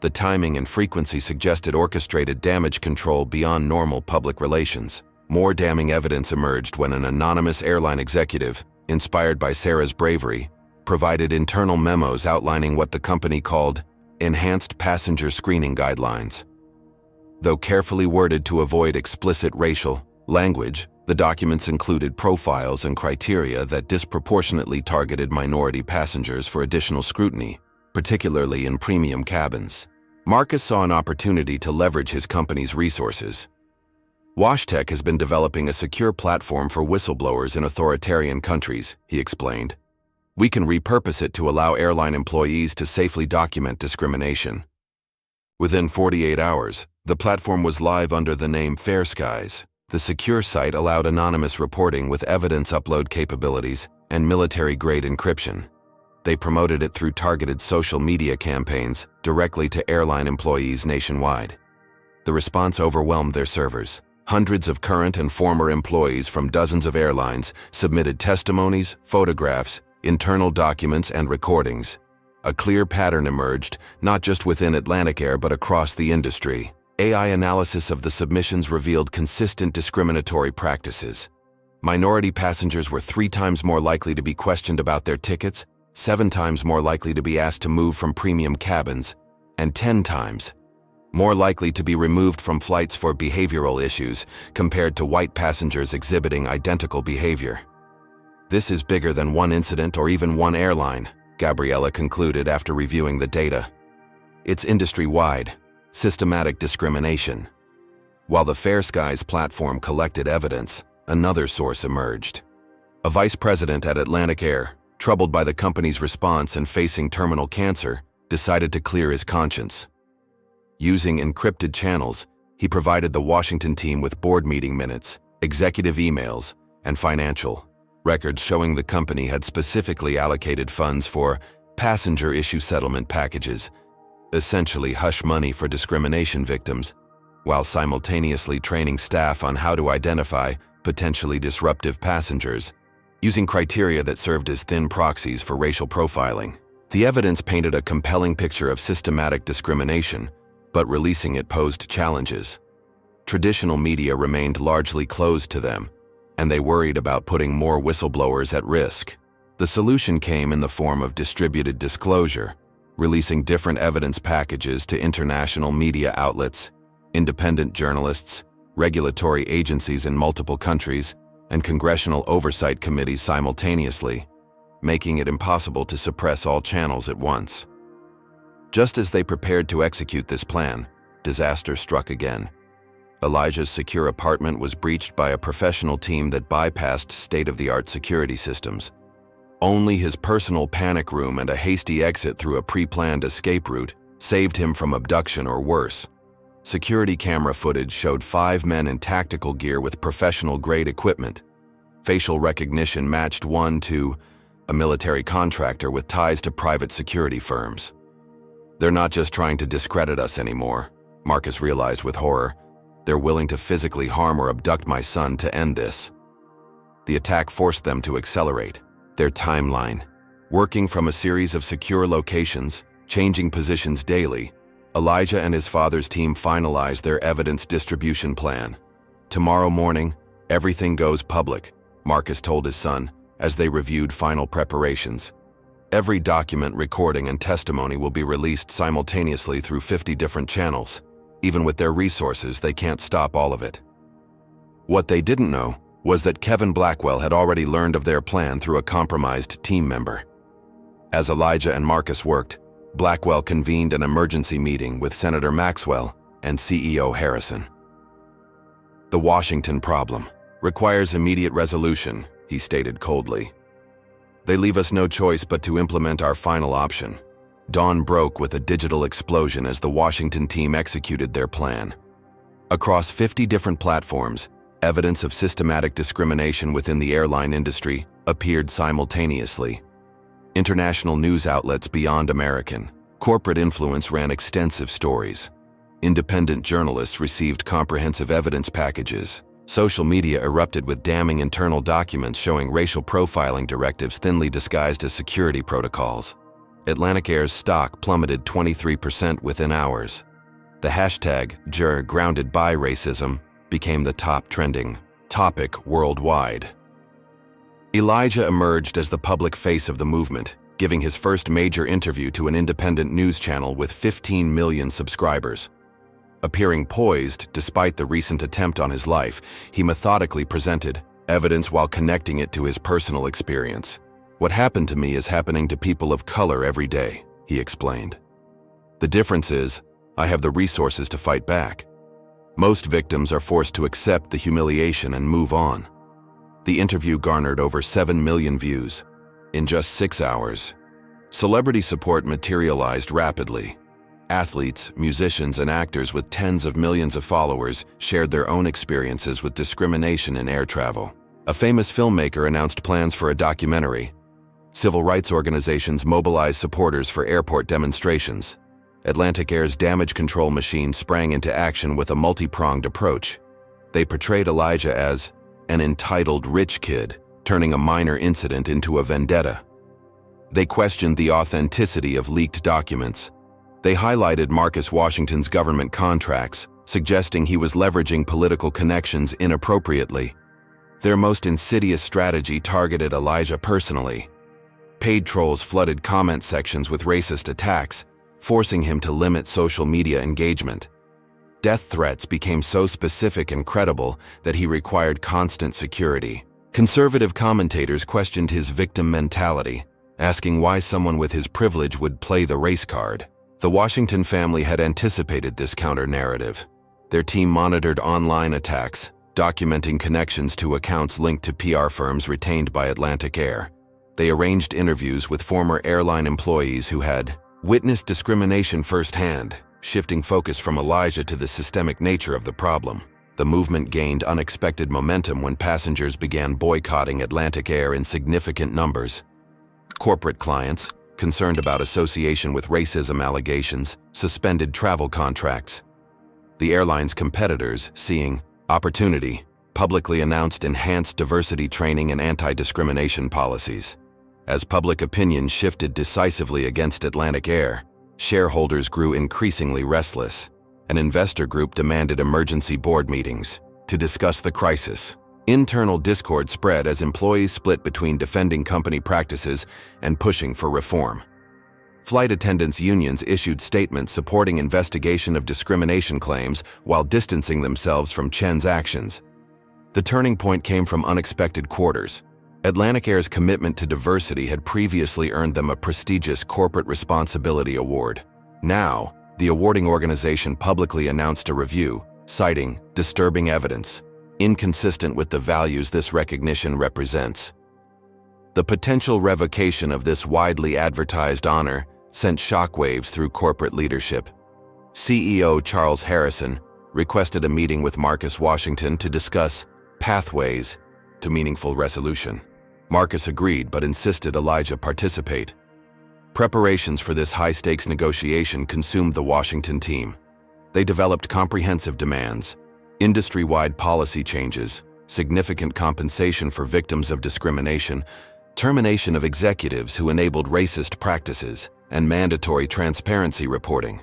The timing and frequency suggested orchestrated damage control beyond normal public relations. More damning evidence emerged when an anonymous airline executive, inspired by Sarah's bravery, provided internal memos outlining what the company called enhanced passenger screening guidelines. Though carefully worded to avoid explicit racial language, the documents included profiles and criteria that disproportionately targeted minority passengers for additional scrutiny, particularly in premium cabins. Marcus saw an opportunity to leverage his company's resources. WashTech has been developing a secure platform for whistleblowers in authoritarian countries, he explained. We can repurpose it to allow airline employees to safely document discrimination. Within 48 hours, the platform was live under the name Fair Skies. The secure site allowed anonymous reporting with evidence upload capabilities and military-grade encryption. They promoted it through targeted social media campaigns directly to airline employees nationwide. The response overwhelmed their servers. Hundreds of current and former employees from dozens of airlines submitted testimonies, photographs, internal documents, and recordings. A clear pattern emerged, not just within Atlantic Air but across the industry. AI analysis of the submissions revealed consistent discriminatory practices. Minority passengers were 3 times more likely to be questioned about their tickets, 7 times more likely to be asked to move from premium cabins, and 10 times more likely to be removed from flights for behavioral issues compared to white passengers exhibiting identical behavior. This is bigger than one incident or even one airline, Gabriella concluded after reviewing the data. It's industry-wide, systematic discrimination. While the Fair Skies platform collected evidence, another source emerged. A vice president at Atlantic Air, troubled by the company's response and facing terminal cancer, decided to clear his conscience. Using encrypted channels, he provided the Washington team with board meeting minutes, executive emails, and financial. Records showing the company had specifically allocated funds for passenger issue settlement packages, essentially hush money for discrimination victims, while simultaneously training staff on how to identify potentially disruptive passengers, using criteria that served as thin proxies for racial profiling. The evidence painted a compelling picture of systematic discrimination, but releasing it posed challenges. Traditional media remained largely closed to them, and they worried about putting more whistleblowers at risk. The solution came in the form of distributed disclosure, releasing different evidence packages to international media outlets, independent journalists, regulatory agencies in multiple countries, and congressional oversight committees simultaneously, making it impossible to suppress all channels at once. Just as they prepared to execute this plan, disaster struck again. Elijah's secure apartment was breached by a professional team that bypassed state-of-the-art security systems. Only his personal panic room and a hasty exit through a pre-planned escape route saved him from abduction or worse. Security camera footage showed 5 men in tactical gear with professional-grade equipment. Facial recognition matched one to a military contractor with ties to private security firms. They're not just trying to discredit us anymore, Marcus realized with horror. They're willing to physically harm or abduct my son to end this. The attack forced them to accelerate their timeline. Working from a series of secure locations, changing positions daily, Elijah and his father's team finalized their evidence distribution plan. Tomorrow morning, everything goes public, Marcus told his son as they reviewed final preparations. Every document, recording, and testimony will be released simultaneously through 50 different channels. Even with their resources, they can't stop all of it. What they didn't know was that Kevin Blackwell had already learned of their plan through a compromised team member. As Elijah and Marcus worked, Blackwell convened an emergency meeting with Senator Maxwell and CEO Harrison. The Washington problem requires immediate resolution, he stated coldly. They leave us no choice but to implement our final option. Dawn broke with a digital explosion as the Washington team executed their plan. Across 50 different platforms, evidence of systematic discrimination within the airline industry appeared simultaneously. International news outlets beyond American corporate influence ran extensive stories. Independent journalists received comprehensive evidence packages. Social media erupted with damning internal documents showing racial profiling directives thinly disguised as security protocols. Atlantic Air's stock plummeted 23% within hours. The hashtag #grounded by racism became the top trending topic worldwide. Elijah emerged as the public face of the movement, giving his first major interview to an independent news channel with 15 million subscribers. Appearing poised despite the recent attempt on his life, he methodically presented evidence while connecting it to his personal experience. "What happened to me is happening to people of color every day," he explained. "The difference is, I have the resources to fight back. Most victims are forced to accept the humiliation and move on." The interview garnered over 7 million views in just 6 hours. Celebrity support materialized rapidly. Athletes, musicians, and actors with tens of millions of followers shared their own experiences with discrimination in air travel. A famous filmmaker announced plans for a documentary. Civil rights organizations mobilized supporters for airport demonstrations. Atlantic Air's damage control machine sprang into action with a multi-pronged approach. They portrayed Elijah as an entitled rich kid, turning a minor incident into a vendetta. They questioned the authenticity of leaked documents. They highlighted Marcus Washington's government contracts, suggesting he was leveraging political connections inappropriately. Their most insidious strategy targeted Elijah personally. Paid trolls flooded comment sections with racist attacks, forcing him to limit social media engagement. Death threats became so specific and credible that he required constant security. Conservative commentators questioned his victim mentality, asking why someone with his privilege would play the race card. The Washington family had anticipated this counter-narrative. Their team monitored online attacks, documenting connections to accounts linked to PR firms retained by Atlantic Air. They arranged interviews with former airline employees who had witnessed discrimination firsthand, shifting focus from Elijah to the systemic nature of the problem. The movement gained unexpected momentum when passengers began boycotting Atlantic Air in significant numbers. Corporate clients, concerned about association with racism allegations, suspended travel contracts. The airline's competitors, seeing opportunity, publicly announced enhanced diversity training and anti-discrimination policies. As public opinion shifted decisively against Atlantic Air, shareholders grew increasingly restless. An investor group demanded emergency board meetings to discuss the crisis. Internal discord spread as employees split between defending company practices and pushing for reform. Flight attendants' unions issued statements supporting investigation of discrimination claims while distancing themselves from Chen's actions. The turning point came from unexpected quarters. Atlantic Air's commitment to diversity had previously earned them a prestigious Corporate Responsibility Award. Now, the awarding organization publicly announced a review, citing disturbing evidence, inconsistent with the values this recognition represents. The potential revocation of this widely advertised honor sent shockwaves through corporate leadership. CEO Charles Harrison requested a meeting with Marcus Washington to discuss pathways to meaningful resolution. Marcus agreed but insisted Elijah participate. Preparations for this high-stakes negotiation consumed the Washington team. They developed comprehensive demands, industry-wide policy changes, significant compensation for victims of discrimination, termination of executives who enabled racist practices, and mandatory transparency reporting.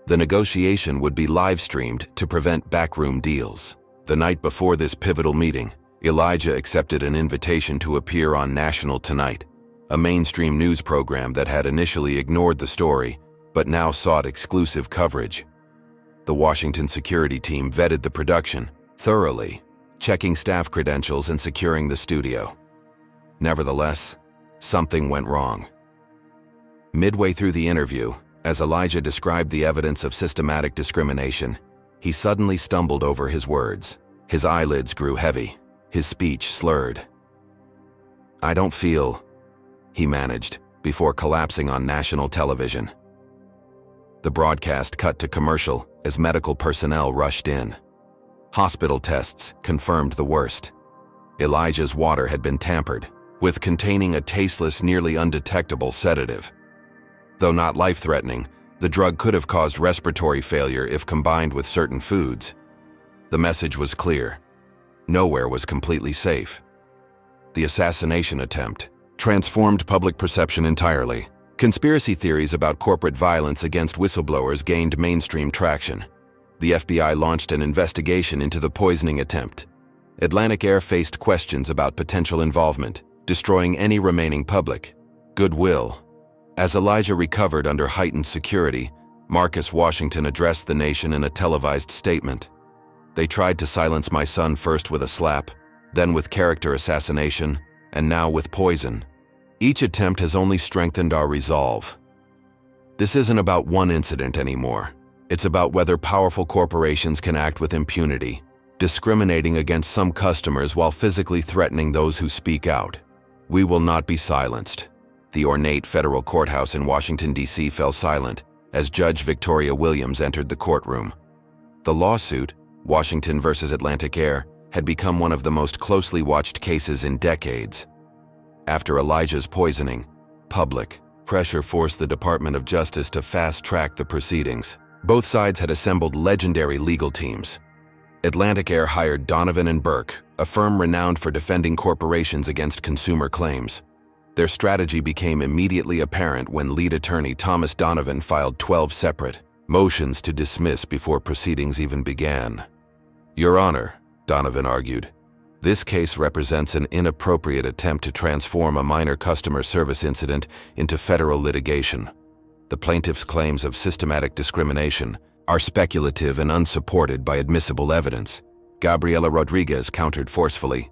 The negotiation would be live-streamed to prevent backroom deals. The night before this pivotal meeting, Elijah accepted an invitation to appear on National Tonight, a mainstream news program that had initially ignored the story, but now sought exclusive coverage. The Washington security team vetted the production thoroughly, checking staff credentials and securing the studio. Nevertheless, something went wrong. Midway through the interview, as Elijah described the evidence of systematic discrimination, he suddenly stumbled over his words. His eyelids grew heavy, his speech slurred. "I don't feel," he managed, before collapsing on national television. The broadcast cut to commercial as medical personnel rushed in. Hospital tests confirmed the worst. Elijah's water had been tampered with, containing a tasteless, nearly undetectable sedative. Though not life-threatening, the drug could have caused respiratory failure if combined with certain foods. The message was clear. Nowhere was completely safe. The assassination attempt transformed public perception entirely. Conspiracy theories about corporate violence against whistleblowers gained mainstream traction. The FBI launched an investigation into the poisoning attempt. Atlantic Air faced questions about potential involvement, destroying any remaining public goodwill. As Elijah recovered under heightened security, Marcus Washington addressed the nation in a televised statement. "They tried to silence my son first with a slap, then with character assassination, and now with poison. Each attempt has only strengthened our resolve. This isn't about one incident anymore. It's about whether powerful corporations can act with impunity, discriminating against some customers while physically threatening those who speak out. We will not be silenced." The ornate federal courthouse in Washington, D.C. fell silent as Judge Victoria Williams entered the courtroom. The lawsuit, Washington versus Atlantic Air, had become one of the most closely watched cases in decades. After Elijah's poisoning, public pressure forced the Department of Justice to fast-track the proceedings. Both sides had assembled legendary legal teams. Atlantic Air hired Donovan and Burke, a firm renowned for defending corporations against consumer claims. Their strategy became immediately apparent when lead attorney Thomas Donovan filed 12 separate motions to dismiss before proceedings even began. "Your Honor," Donovan argued, "this case represents an inappropriate attempt to transform a minor customer service incident into federal litigation. The plaintiff's claims of systematic discrimination are speculative and unsupported by admissible evidence." Gabriela Rodriguez countered forcefully.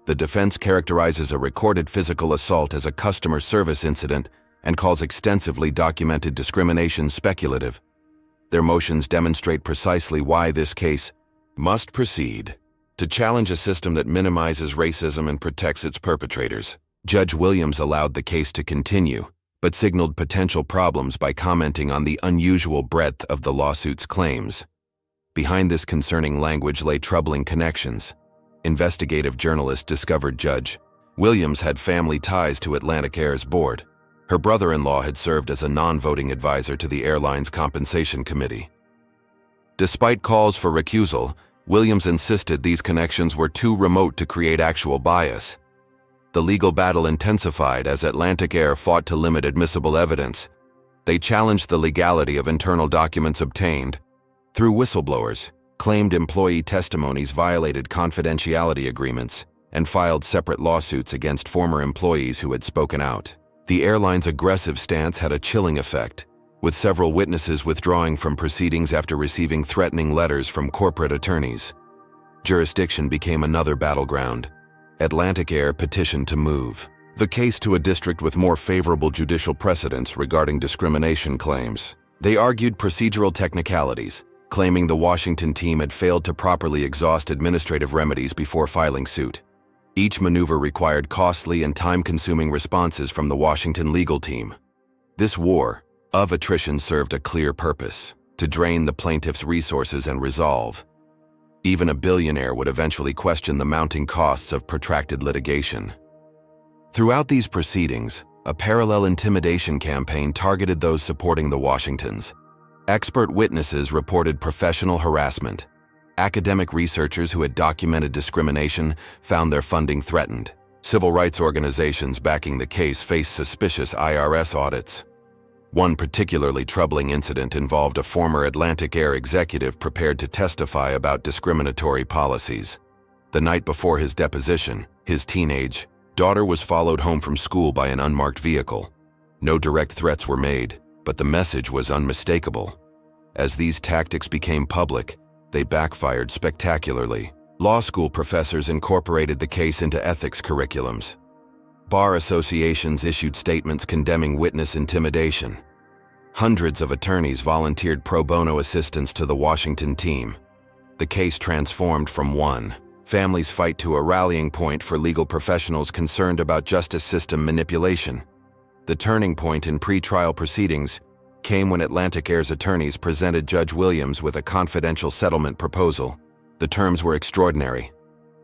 "The defense characterizes a recorded physical assault as a customer service incident and calls extensively documented discrimination speculative. Their motions demonstrate precisely why this case must proceed to challenge a system that minimizes racism and protects its perpetrators." Judge Williams allowed the case to continue, but signaled potential problems by commenting on the unusual breadth of the lawsuit's claims. Behind this concerning language lay troubling connections. Investigative journalists discovered Judge Williams had family ties to Atlantic Air's board. Her brother-in-law had served as a non-voting advisor to the airline's compensation committee. Despite calls for recusal, Williams insisted these connections were too remote to create actual bias. The legal battle intensified as Atlantic Air fought to limit admissible evidence. They challenged the legality of internal documents obtained through whistleblowers, claimed employee testimonies violated confidentiality agreements, and filed separate lawsuits against former employees who had spoken out. The airline's aggressive stance had a chilling effect, with several witnesses withdrawing from proceedings after receiving threatening letters from corporate attorneys. Jurisdiction became another battleground. Atlantic Air petitioned to move the case to a district with more favorable judicial precedents regarding discrimination claims. They argued procedural technicalities, claiming the Washington team had failed to properly exhaust administrative remedies before filing suit. Each maneuver required costly and time-consuming responses from the Washington legal team. This war of attrition served a clear purpose: to drain the plaintiff's resources and resolve. Even a billionaire would eventually question the mounting costs of protracted litigation. Throughout these proceedings, a parallel intimidation campaign targeted those supporting the Washingtons. Expert witnesses reported professional harassment. Academic researchers who had documented discrimination found their funding threatened. Civil rights organizations backing the case faced suspicious IRS audits. One particularly troubling incident involved a former Atlantic Air executive prepared to testify about discriminatory policies. The night before his deposition, his teenage daughter was followed home from school by an unmarked vehicle. No direct threats were made, but the message was unmistakable. As these tactics became public, they backfired spectacularly. Law school professors incorporated the case into ethics curriculums. Bar associations issued statements condemning witness intimidation. Hundreds of attorneys volunteered pro bono assistance to the Washington team. The case transformed from one family's fight to a rallying point for legal professionals concerned about justice system manipulation. The turning point in pre-trial proceedings came when Atlantic Air's attorneys presented Judge Williams with a confidential settlement proposal. The terms were extraordinary: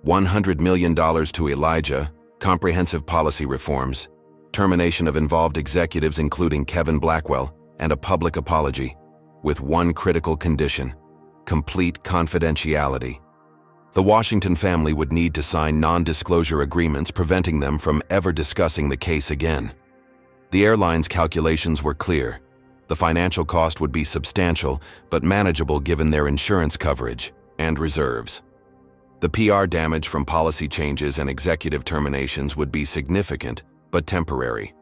$100 million to Elijah, comprehensive policy reforms, termination of involved executives including Kevin Blackwell, and a public apology, with one critical condition: complete confidentiality. The Washington family would need to sign non-disclosure agreements preventing them from ever discussing the case again. The airline's calculations were clear. The financial cost would be substantial, but manageable given their insurance coverage and reserves. The PR damage from policy changes and executive terminations would be significant, but temporary.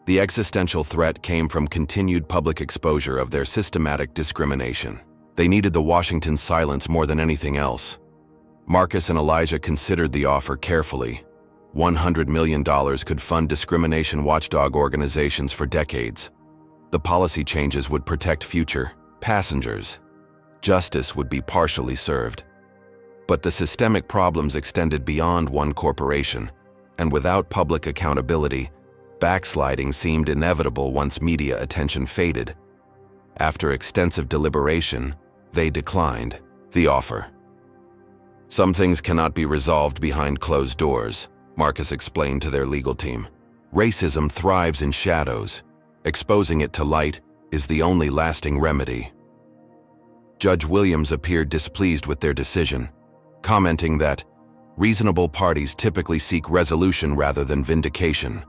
The existential threat came from continued public exposure of their systematic discrimination. They needed the Washington silence more than anything else. Marcus and Elijah considered the offer carefully. $100 million could fund discrimination watchdog organizations for decades. The policy changes would protect future passengers. Justice would be partially served. But the systemic problems extended beyond one corporation, and without public accountability, backsliding seemed inevitable once media attention faded. After extensive deliberation, they declined the offer. "Some things cannot be resolved behind closed doors," Marcus explained to their legal team. "Racism thrives in shadows. Exposing it to light is the only lasting remedy." Judge Williams appeared displeased with their decision, commenting that reasonable parties typically seek resolution rather than vindication.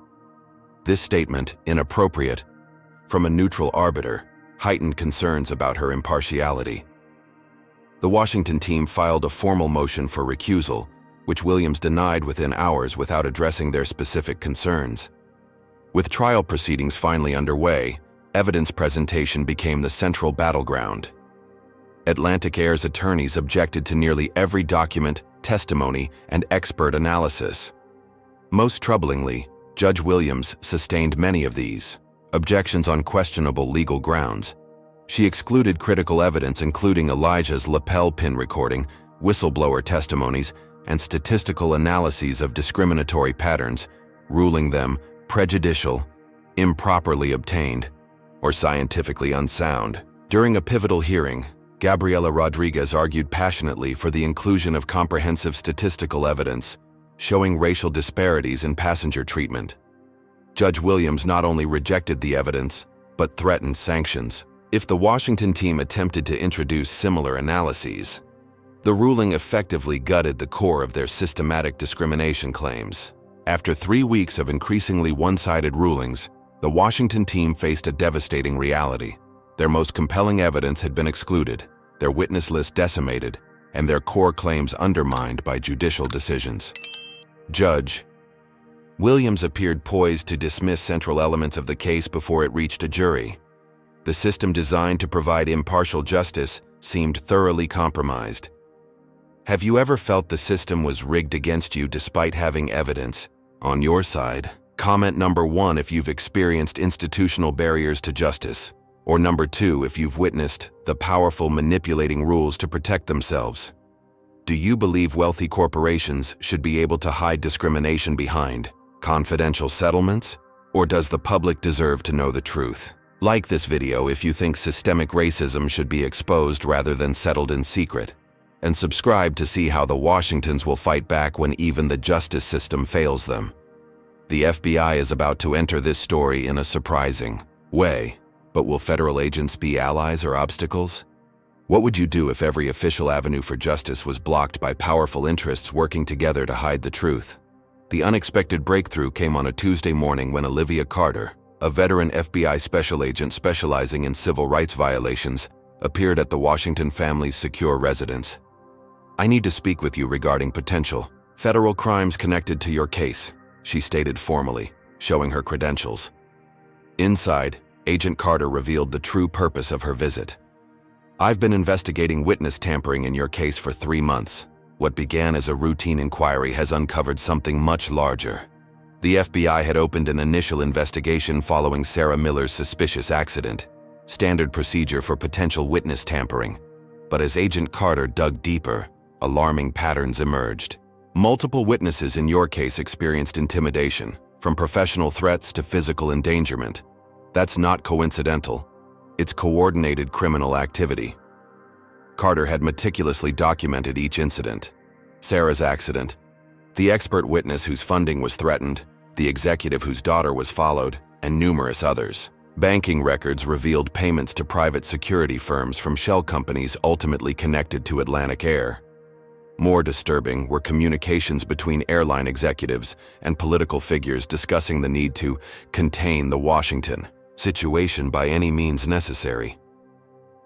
This statement, inappropriate from a neutral arbiter, heightened concerns about her impartiality. The Washington team filed a formal motion for recusal, which Williams denied within hours without addressing their specific concerns. With trial proceedings finally underway, evidence presentation became the central battleground. Atlantic Air's attorneys objected to nearly every document, testimony, and expert analysis. Most troublingly, Judge Williams sustained many of these objections on questionable legal grounds. She excluded critical evidence including Elijah's lapel pin recording, whistleblower testimonies, and statistical analyses of discriminatory patterns, ruling them prejudicial, improperly obtained, or scientifically unsound. During a pivotal hearing, Gabriela Rodriguez argued passionately for the inclusion of comprehensive statistical evidence, showing racial disparities in passenger treatment. Judge Williams not only rejected the evidence, but threatened sanctions if the Washington team attempted to introduce similar analyses. The ruling effectively gutted the core of their systematic discrimination claims. After 3 weeks of increasingly one-sided rulings, the Washington team faced a devastating reality. Their most compelling evidence had been excluded, their witness list decimated, and their core claims undermined by judicial decisions. Judge Williams appeared poised to dismiss central elements of the case before it reached a jury. The system designed to provide impartial justice seemed thoroughly compromised. Have you ever felt the system was rigged against you despite having evidence on your side? Comment number 1 if you've experienced institutional barriers to justice, or number 2 if you've witnessed the powerful manipulating rules to protect themselves. Do you believe wealthy corporations should be able to hide discrimination behind confidential settlements, or does the public deserve to know the truth? Like this video if you think systemic racism should be exposed rather than settled in secret, and subscribe to see how the Washingtons will fight back when even the justice system fails them. The FBI is about to enter this story in a surprising way, but will federal agents be allies or obstacles? What would you do if every official avenue for justice was blocked by powerful interests working together to hide the truth? The unexpected breakthrough came on a Tuesday morning when Olivia Carter, a veteran FBI special agent specializing in civil rights violations, appeared at the Washington family's secure residence. "I need to speak with you regarding potential federal crimes connected to your case," she stated formally, showing her credentials. Inside, Agent Carter revealed the true purpose of her visit. "I've been investigating witness tampering in your case for 3 months. What began as a routine inquiry has uncovered something much larger." The FBI had opened an initial investigation following Sarah Miller's suspicious accident, standard procedure for potential witness tampering. But as Agent Carter dug deeper, alarming patterns emerged. Multiple witnesses in your case experienced intimidation, from professional threats to physical endangerment. That's not coincidental. It's coordinated criminal activity. Carter had meticulously documented each incident. Sarah's accident, the expert witness whose funding was threatened, the executive whose daughter was followed, and numerous others. Banking records revealed payments to private security firms from shell companies ultimately connected to Atlantic Air. More disturbing were communications between airline executives and political figures discussing the need to contain the Washington situation by any means necessary.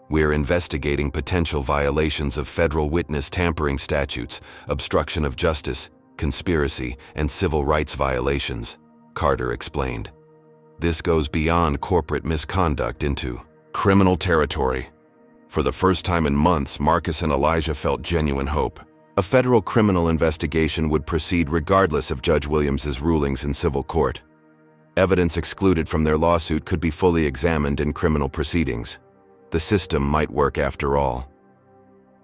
"We're investigating potential violations of federal witness tampering statutes, obstruction of justice, conspiracy, and civil rights violations," Carter explained. "This goes beyond corporate misconduct into criminal territory." For the first time in months, Marcus and Elijah felt genuine hope. A federal criminal investigation would proceed regardless of Judge Williams's rulings in civil court. Evidence excluded from their lawsuit could be fully examined in criminal proceedings. The system might work after all.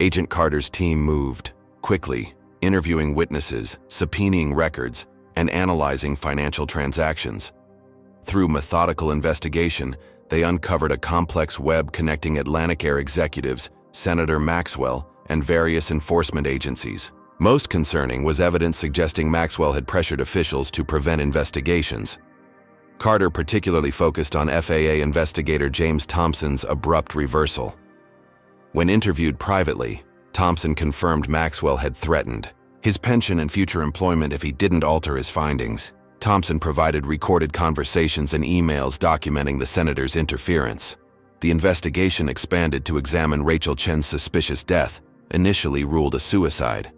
Agent Carter's team moved quickly, interviewing witnesses, subpoenaing records, and analyzing financial transactions. Through methodical investigation, they uncovered a complex web connecting Atlantic Air executives, Senator Maxwell, and various enforcement agencies. Most concerning was evidence suggesting Maxwell had pressured officials to prevent investigations. Carter particularly focused on FAA investigator James Thompson's abrupt reversal. When interviewed privately, Thompson confirmed Maxwell had threatened his pension and future employment if he didn't alter his findings. Thompson provided recorded conversations and emails documenting the senator's interference. The investigation expanded to examine Rachel Chen's suspicious death, initially ruled a suicide.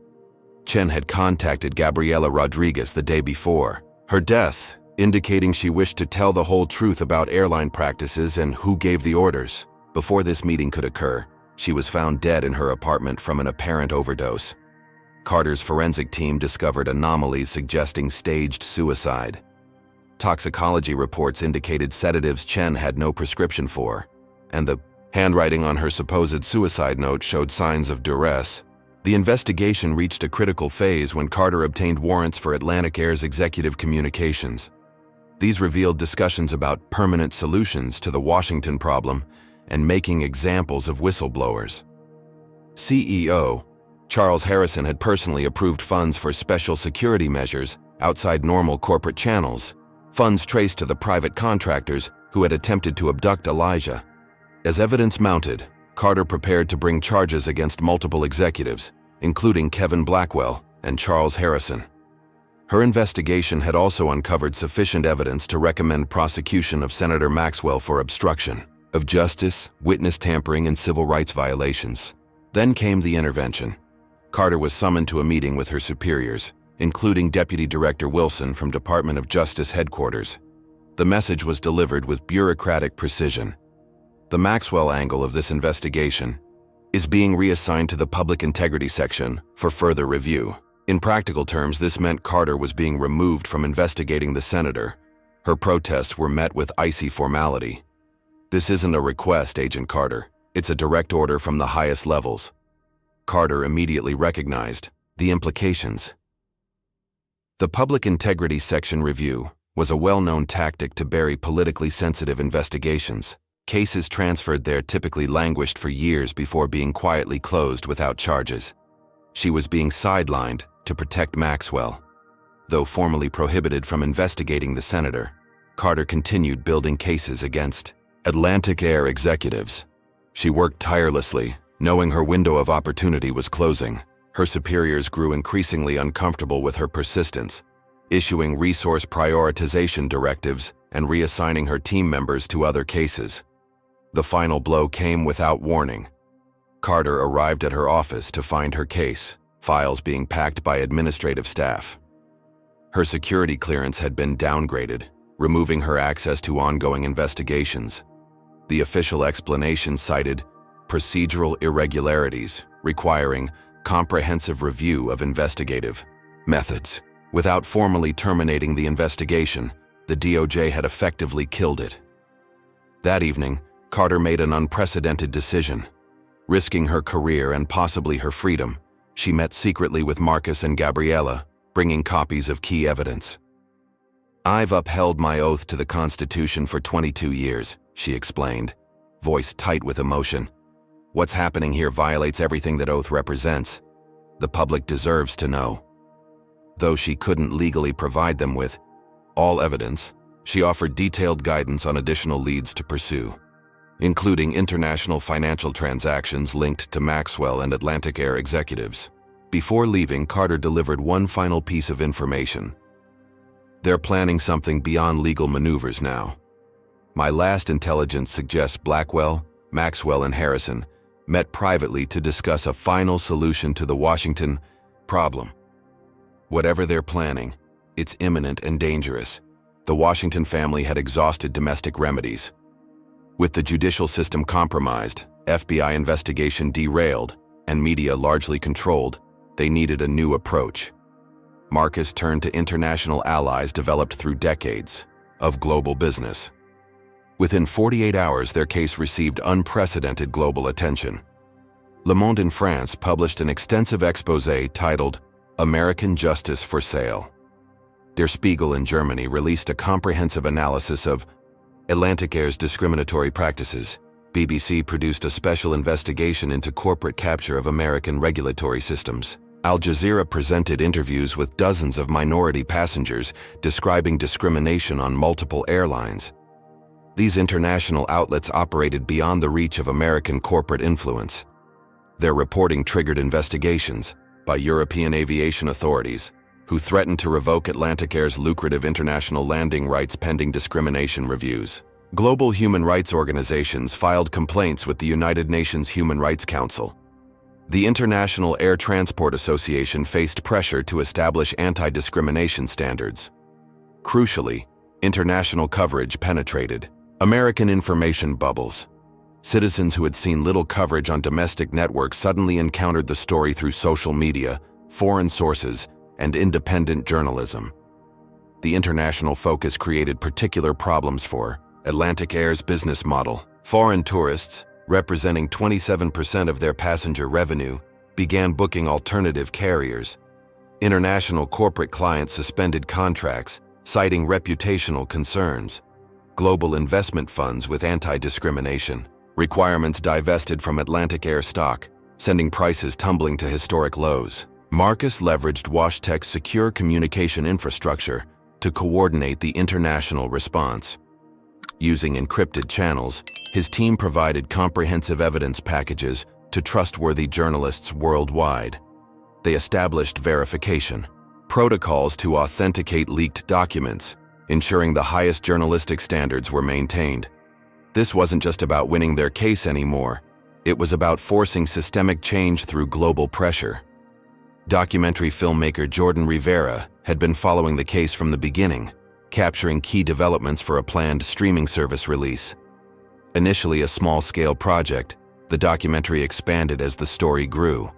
Chen had contacted Gabriela Rodriguez the day before her death, indicating she wished to tell the whole truth about airline practices and who gave the orders. Before this meeting could occur, she was found dead in her apartment from an apparent overdose. Carter's forensic team discovered anomalies suggesting staged suicide. Toxicology reports indicated sedatives Chen had no prescription for, and the handwriting on her supposed suicide note showed signs of duress. The investigation reached a critical phase when Carter obtained warrants for Atlantic Air's executive communications. These revealed discussions about permanent solutions to the Washington problem and making examples of whistleblowers. CEO, Charles Harrison had personally approved funds for special security measures outside normal corporate channels, funds traced to the private contractors who had attempted to abduct Elijah. As evidence mounted, Carter prepared to bring charges against multiple executives, including Kevin Blackwell and Charles Harrison. Her investigation had also uncovered sufficient evidence to recommend prosecution of Senator Maxwell for obstruction of justice, witness tampering, and civil rights violations. Then came the intervention. Carter was summoned to a meeting with her superiors, including Deputy Director Wilson from Department of Justice headquarters. The message was delivered with bureaucratic precision. The Maxwell angle of this investigation is being reassigned to the Public Integrity Section for further review. In practical terms, this meant Carter was being removed from investigating the senator. Her protests were met with icy formality. "This isn't a request, Agent Carter. It's a direct order from the highest levels." Carter immediately recognized the implications. The Public Integrity Section review was a well-known tactic to bury politically sensitive investigations. Cases transferred there typically languished for years before being quietly closed without charges. She was being sidelined to protect Maxwell. Though formally prohibited from investigating the senator, Carter continued building cases against Atlantic Air executives. She worked tirelessly, knowing her window of opportunity was closing. Her superiors grew increasingly uncomfortable with her persistence, issuing resource prioritization directives and reassigning her team members to other cases. The final blow came without warning. Carter arrived at her office to find her case, files being packed by administrative staff. Her security clearance had been downgraded, removing her access to ongoing investigations. The official explanation cited procedural irregularities requiring comprehensive review of investigative methods. Without formally terminating the investigation, the DOJ had effectively killed it. That evening, Carter made an unprecedented decision. Risking her career and possibly her freedom, she met secretly with Marcus and Gabriella, bringing copies of key evidence. "I've upheld my oath to the Constitution for 22 years, she explained, voice tight with emotion. "What's happening here violates everything that oath represents. The public deserves to know." Though she couldn't legally provide them with all evidence, she offered detailed guidance on additional leads to pursue, including international financial transactions linked to Maxwell and Atlantic Air executives. Before leaving, Carter delivered one final piece of information. "They're planning something beyond legal maneuvers now. My last intelligence suggests Blackwell, Maxwell, and Harrison met privately to discuss a final solution to the Washington problem. Whatever they're planning, it's imminent and dangerous." The Washington family had exhausted domestic remedies. With the judicial system compromised, FBI investigation derailed, and media largely controlled, they needed a new approach. Marcus turned to international allies developed through decades of global business. Within 48 hours, their case received unprecedented global attention. Le Monde in France published an extensive exposé titled "American Justice for Sale." Der Spiegel in Germany released a comprehensive analysis of Atlantic Air's discriminatory practices. BBC produced a special investigation into corporate capture of American regulatory systems. Al Jazeera presented interviews with dozens of minority passengers describing discrimination on multiple airlines. These international outlets operated beyond the reach of American corporate influence. Their reporting triggered investigations by European aviation authorities, who threatened to revoke Atlantic Air's lucrative international landing rights pending discrimination reviews. Global human rights organizations filed complaints with the United Nations Human Rights Council. The International Air Transport Association faced pressure to establish anti-discrimination standards. Crucially, international coverage penetrated American information bubbles. Citizens who had seen little coverage on domestic networks suddenly encountered the story through social media, foreign sources, and independent journalism. The international focus created particular problems for Atlantic Air's business model. Foreign tourists, representing 27% of their passenger revenue, began booking alternative carriers. International corporate clients suspended contracts, citing reputational concerns. Global investment funds with anti-discrimination requirements divested from Atlantic Air stock, sending prices tumbling to historic lows. Marcus leveraged WashTech's secure communication infrastructure to coordinate the international response. Using encrypted channels, his team provided comprehensive evidence packages to trustworthy journalists worldwide. They established verification protocols to authenticate leaked documents, ensuring the highest journalistic standards were maintained. This wasn't just about winning their case anymore. It was about forcing systemic change through global pressure. Documentary filmmaker Jordan Rivera had been following the case from the beginning, capturing key developments for a planned streaming service release. Initially a small-scale project, the documentary expanded as the story grew.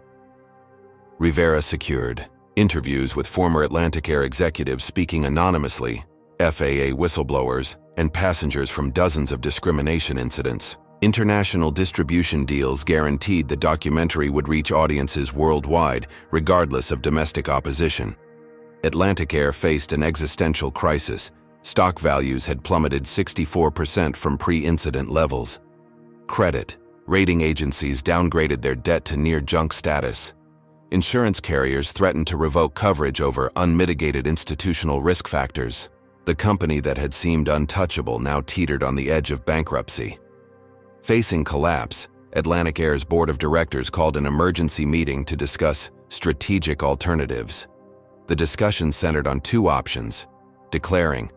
Rivera secured interviews with former Atlantic Air executives speaking anonymously, FAA whistleblowers, and passengers from dozens of discrimination incidents. International distribution deals guaranteed the documentary would reach audiences worldwide, regardless of domestic opposition. Atlantic Air faced an existential crisis. Stock values had plummeted 64% from pre-incident levels. Credit rating agencies downgraded their debt to near-junk status. Insurance carriers threatened to revoke coverage over unmitigated institutional risk factors. The company that had seemed untouchable now teetered on the edge of bankruptcy. Facing collapse, Atlantic Air's board of directors called an emergency meeting to discuss strategic alternatives. The discussion centered on two options: declaring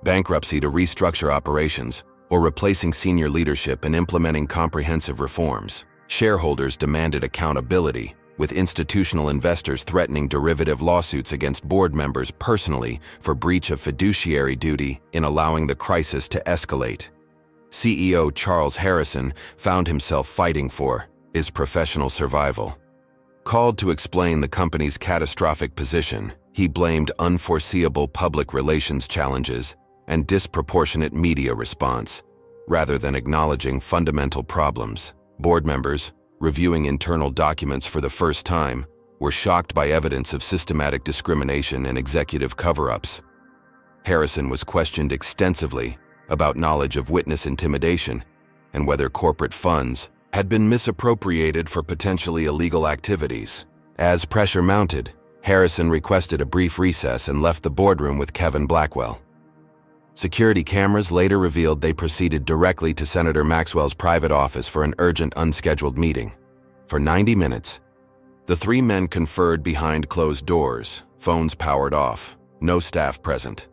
bankruptcy to restructure operations, or replacing senior leadership and implementing comprehensive reforms. Shareholders demanded accountability, with institutional investors threatening derivative lawsuits against board members personally for breach of fiduciary duty in allowing the crisis to escalate. CEO Charles Harrison found himself fighting for his professional survival. Called to explain the company's catastrophic position, he blamed unforeseeable public relations challenges and disproportionate media response, rather than acknowledging fundamental problems. Board members, reviewing internal documents for the first time, were shocked by evidence of systematic discrimination and executive cover-ups. Harrison was questioned extensively about knowledge of witness intimidation and whether corporate funds had been misappropriated for potentially illegal activities. As pressure mounted, Harrison requested a brief recess and left the boardroom with Kevin Blackwell. Security cameras later revealed they proceeded directly to Senator Maxwell's private office for an urgent, unscheduled meeting. For 90 minutes, the three men conferred behind closed doors, phones powered off, no staff present.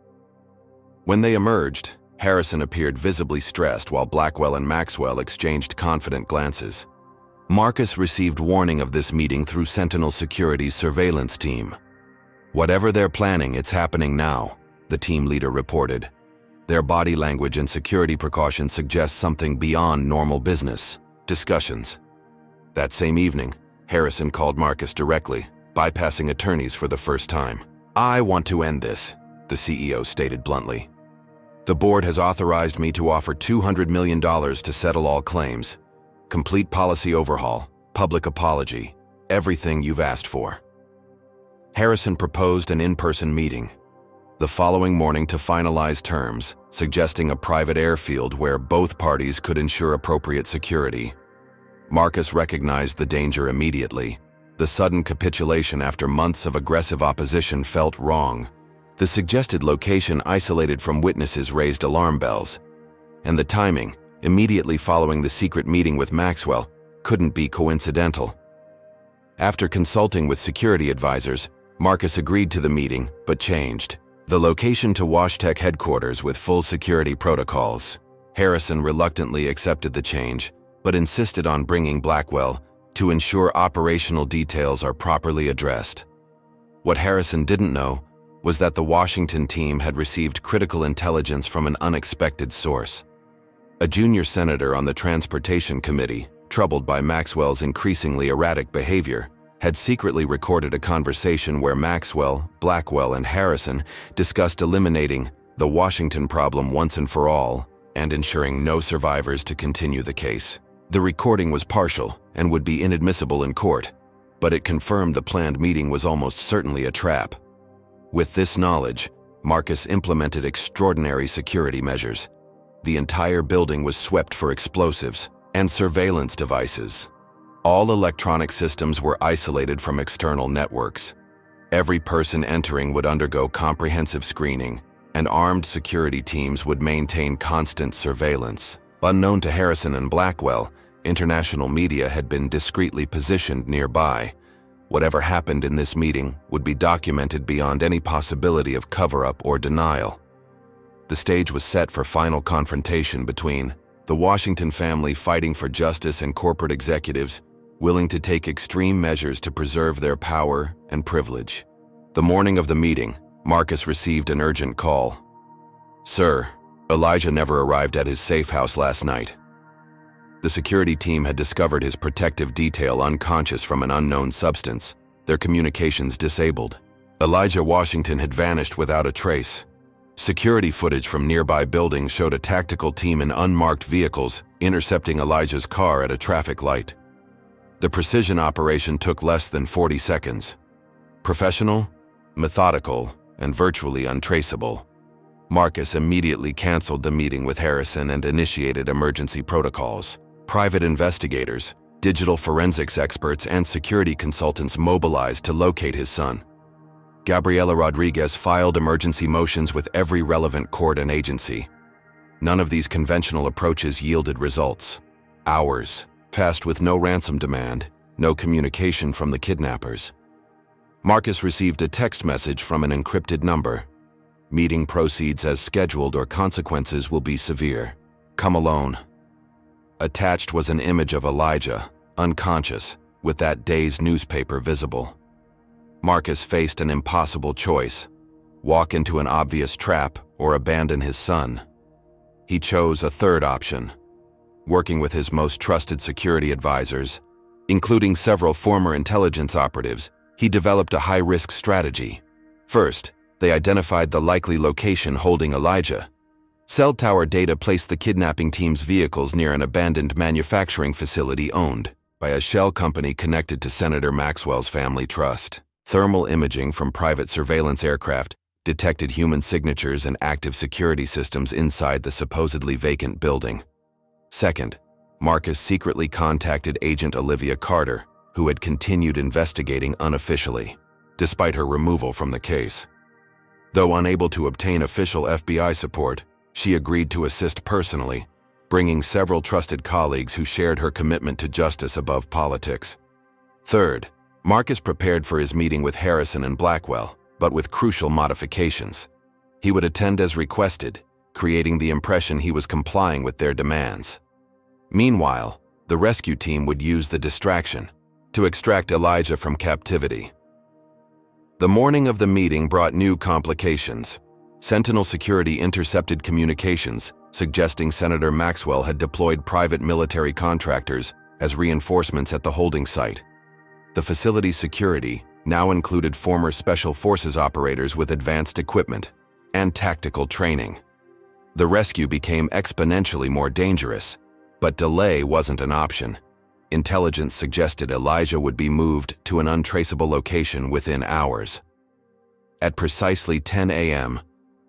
When they emerged, Harrison appeared visibly stressed while Blackwell and Maxwell exchanged confident glances. Marcus received warning of this meeting through Sentinel Security's surveillance team. "Whatever they're planning, it's happening now," the team leader reported. Their body language and security precautions suggest something beyond normal business discussions. That same evening, Harrison called Marcus directly, bypassing attorneys for the first time. "I want to end this," the CEO stated bluntly. "The board has authorized me to offer $200 million to settle all claims. Complete policy overhaul, public apology, everything you've asked for." Harrison proposed an in-person meeting the following morning to finalize terms, suggesting a private airfield where both parties could ensure appropriate security. Marcus recognized the danger immediately. The sudden capitulation after months of aggressive opposition felt wrong. The suggested location isolated from witnesses raised alarm bells. And the timing, immediately following the secret meeting with Maxwell, couldn't be coincidental. After consulting with security advisors, Marcus agreed to the meeting, but changed the location to WashTech headquarters with full security protocols. Harrison reluctantly accepted the change, but insisted on bringing Blackwell to ensure operational details are properly addressed. What Harrison didn't know was that the Washington team had received critical intelligence from an unexpected source. A junior senator on the Transportation Committee, troubled by Maxwell's increasingly erratic behavior, had secretly recorded a conversation where Maxwell, Blackwell, and Harrison discussed eliminating the Washington problem once and for all and ensuring no survivors to continue the case. The recording was partial and would be inadmissible in court, but it confirmed the planned meeting was almost certainly a trap. With this knowledge, Marcus implemented extraordinary security measures. The entire building was swept for explosives and surveillance devices. All electronic systems were isolated from external networks. Every person entering would undergo comprehensive screening, and armed security teams would maintain constant surveillance. Unknown to Harrison and Blackwell, international media had been discreetly positioned nearby. Whatever happened in this meeting would be documented beyond any possibility of cover-up or denial. The stage was set for final confrontation between the Washington family fighting for justice and corporate executives willing to take extreme measures to preserve their power and privilege. The morning of the meeting, Marcus received an urgent call. "Sir, Elijah never arrived at his safe house last night." The security team had discovered his protective detail unconscious from an unknown substance, their communications disabled. Elijah Washington had vanished without a trace. Security footage from nearby buildings showed a tactical team in unmarked vehicles intercepting Elijah's car at a traffic light. The precision operation took less than 40 seconds. Professional, methodical, and virtually untraceable. Marcus immediately canceled the meeting with Harrison and initiated emergency protocols. Private investigators, digital forensics experts, and security consultants mobilized to locate his son. Gabriela Rodriguez filed emergency motions with every relevant court and agency. None of these conventional approaches yielded results. Hours passed with no ransom demand, no communication from the kidnappers. Marcus received a text message from an encrypted number. "Meeting proceeds as scheduled or consequences will be severe. Come alone." Attached was an image of Elijah, unconscious, with that day's newspaper visible. Marcus faced an impossible choice: walk into an obvious trap or abandon his son. He chose a third option. Working with his most trusted security advisors, including several former intelligence operatives, he developed a high-risk strategy. First, they identified the likely location holding Elijah. Cell tower data placed the kidnapping team's vehicles near an abandoned manufacturing facility owned by a shell company connected to Senator Maxwell's family trust. Thermal imaging from private surveillance aircraft detected human signatures and active security systems inside the supposedly vacant building. Second, Marcus secretly contacted Agent Olivia Carter, who had continued investigating unofficially, despite her removal from the case. Though unable to obtain official FBI support, she agreed to assist personally, bringing several trusted colleagues who shared her commitment to justice above politics. Third, Marcus prepared for his meeting with Harrison and Blackwell, but with crucial modifications. He would attend as requested, creating the impression he was complying with their demands. Meanwhile, the rescue team would use the distraction to extract Elijah from captivity. The morning of the meeting brought new complications. Sentinel Security intercepted communications, suggesting Senator Maxwell had deployed private military contractors as reinforcements at the holding site. The facility's security now included former Special Forces operators with advanced equipment and tactical training. The rescue became exponentially more dangerous, but delay wasn't an option. Intelligence suggested Elijah would be moved to an untraceable location within hours. At precisely 10 a.m.,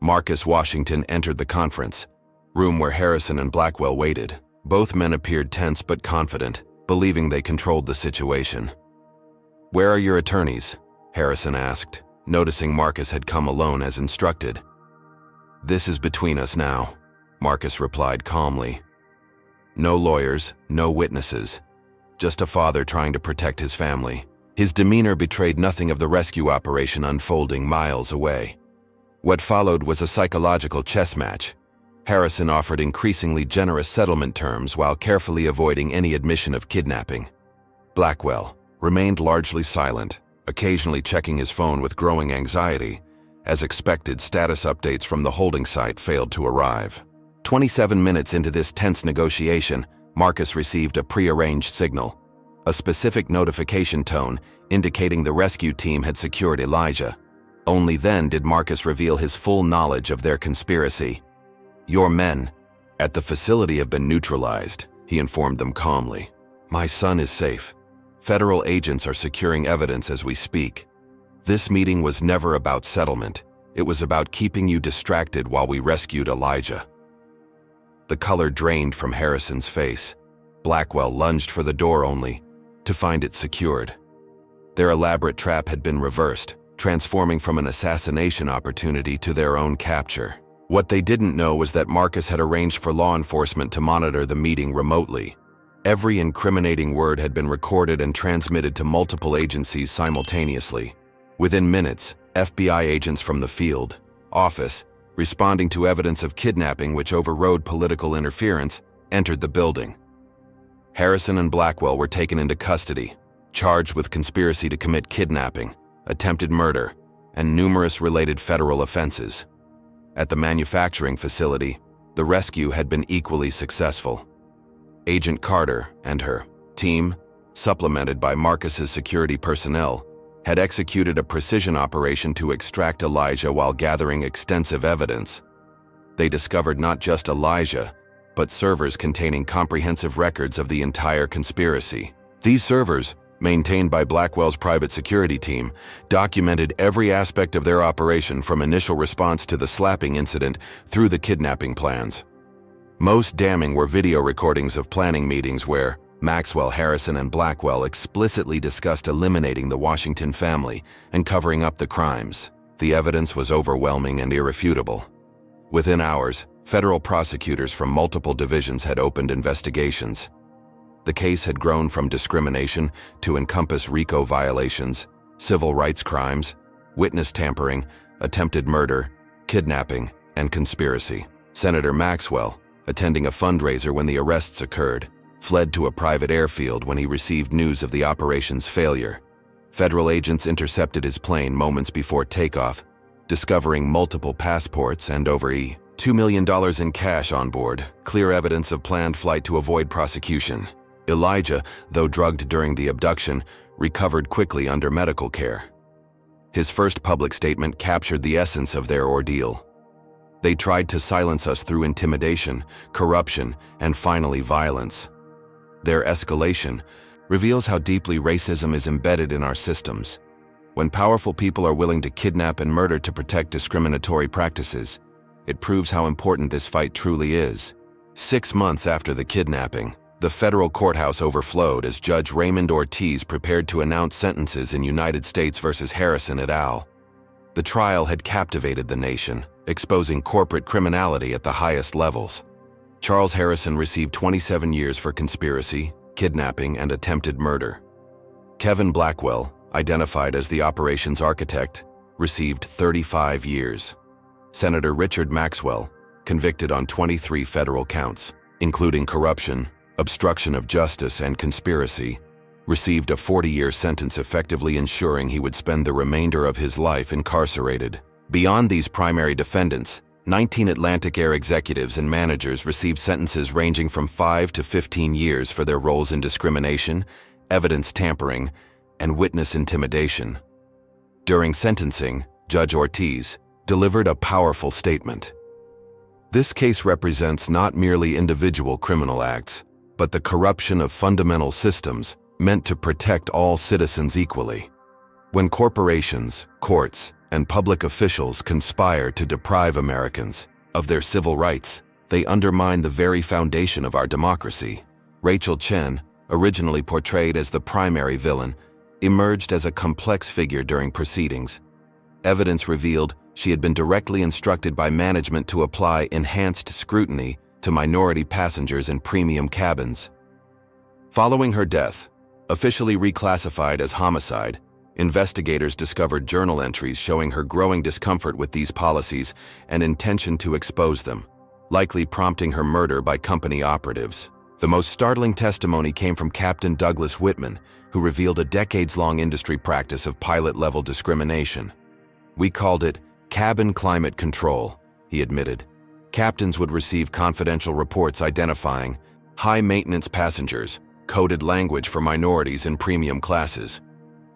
Marcus Washington entered the conference room where Harrison and Blackwell waited. Both men appeared tense but confident, believing they controlled the situation. "Where are your attorneys?" Harrison asked, noticing Marcus had come alone as instructed. "This is between us now," Marcus replied calmly. "No lawyers, no witnesses. Just a father trying to protect his family." His demeanor betrayed nothing of the rescue operation unfolding miles away. What followed was a psychological chess match. Harrison offered increasingly generous settlement terms while carefully avoiding any admission of kidnapping. Blackwell remained largely silent, occasionally checking his phone with growing anxiety. As expected, status updates from the holding site failed to arrive. 27 minutes into this tense negotiation, Marcus received a prearranged signal, a specific notification tone indicating the rescue team had secured Elijah. Only then did Marcus reveal his full knowledge of their conspiracy. "Your men at the facility have been neutralized," he informed them calmly. "My son is safe. Federal agents are securing evidence as we speak. This meeting was never about settlement. It was about keeping you distracted while we rescued Elijah." The color drained from Harrison's face. Blackwell lunged for the door only. to find it secured. Their elaborate trap had been reversed, transforming from an assassination opportunity to their own capture. What they didn't know was that Marcus had arranged for law enforcement to monitor the meeting remotely. Every incriminating word had been recorded and transmitted to multiple agencies simultaneously. Within minutes, FBI agents from the field office, responding to evidence of kidnapping which overrode political interference, entered the building. Harrison and Blackwell were taken into custody, charged with conspiracy to commit kidnapping, attempted murder, and numerous related federal offenses. At the manufacturing facility, the rescue had been equally successful. Agent Carter and her team, supplemented by Marcus's security personnel, had executed a precision operation to extract Elijah while gathering extensive evidence. They discovered not just Elijah, but servers containing comprehensive records of the entire conspiracy. These servers, maintained by Blackwell's private security team, documented every aspect of their operation from initial response to the slapping incident through the kidnapping plans. Most damning were video recordings of planning meetings where Maxwell, Harrison, and Blackwell explicitly discussed eliminating the Washington family and covering up the crimes. The evidence was overwhelming and irrefutable. Within hours, federal prosecutors from multiple divisions had opened investigations. The case had grown from discrimination to encompass RICO violations, civil rights crimes, witness tampering, attempted murder, kidnapping, and conspiracy. Senator Maxwell, attending a fundraiser when the arrests occurred, fled to a private airfield when he received news of the operation's failure. Federal agents intercepted his plane moments before takeoff, discovering multiple passports and over $2 million in cash on board, clear evidence of planned flight to avoid prosecution. Elijah, though drugged during the abduction, recovered quickly under medical care. His first public statement captured the essence of their ordeal. They tried to silence us through intimidation, corruption, and finally violence. Their escalation reveals how deeply racism is embedded in our systems. When powerful people are willing to kidnap and murder to protect discriminatory practices, it proves how important this fight truly is. 6 months after the kidnapping, the federal courthouse overflowed as Judge Raymond Ortiz prepared to announce sentences in United States v. Harrison et al. The trial had captivated the nation, exposing corporate criminality at the highest levels. Charles Harrison received 27 years for conspiracy, kidnapping, and attempted murder. Kevin Blackwell, identified as the operation's architect, received 35 years. Senator Richard Maxwell, convicted on 23 federal counts, including corruption, obstruction of justice, and conspiracy, received a 40-year sentence, effectively ensuring he would spend the remainder of his life incarcerated. Beyond these primary defendants, 19 Atlantic Air executives and managers received sentences ranging from 5 to 15 years for their roles in discrimination, evidence tampering, and witness intimidation. During sentencing, Judge Ortiz delivered a powerful statement. This case represents not merely individual criminal acts, but the corruption of fundamental systems meant to protect all citizens equally. When corporations, courts, and public officials conspire to deprive Americans of their civil rights, they undermine the very foundation of our democracy. Rachel Chen, originally portrayed as the primary villain, emerged as a complex figure during proceedings. Evidence revealed she had been directly instructed by management to apply enhanced scrutiny to minority passengers in premium cabins. Following her death, officially reclassified as homicide, investigators discovered journal entries showing her growing discomfort with these policies and intention to expose them, likely prompting her murder by company operatives. The most startling testimony came from Captain Douglas Whitman, who revealed a decades-long industry practice of pilot-level discrimination. "We called it cabin climate control," he admitted. Captains would receive confidential reports identifying high-maintenance passengers, coded language for minorities in premium classes.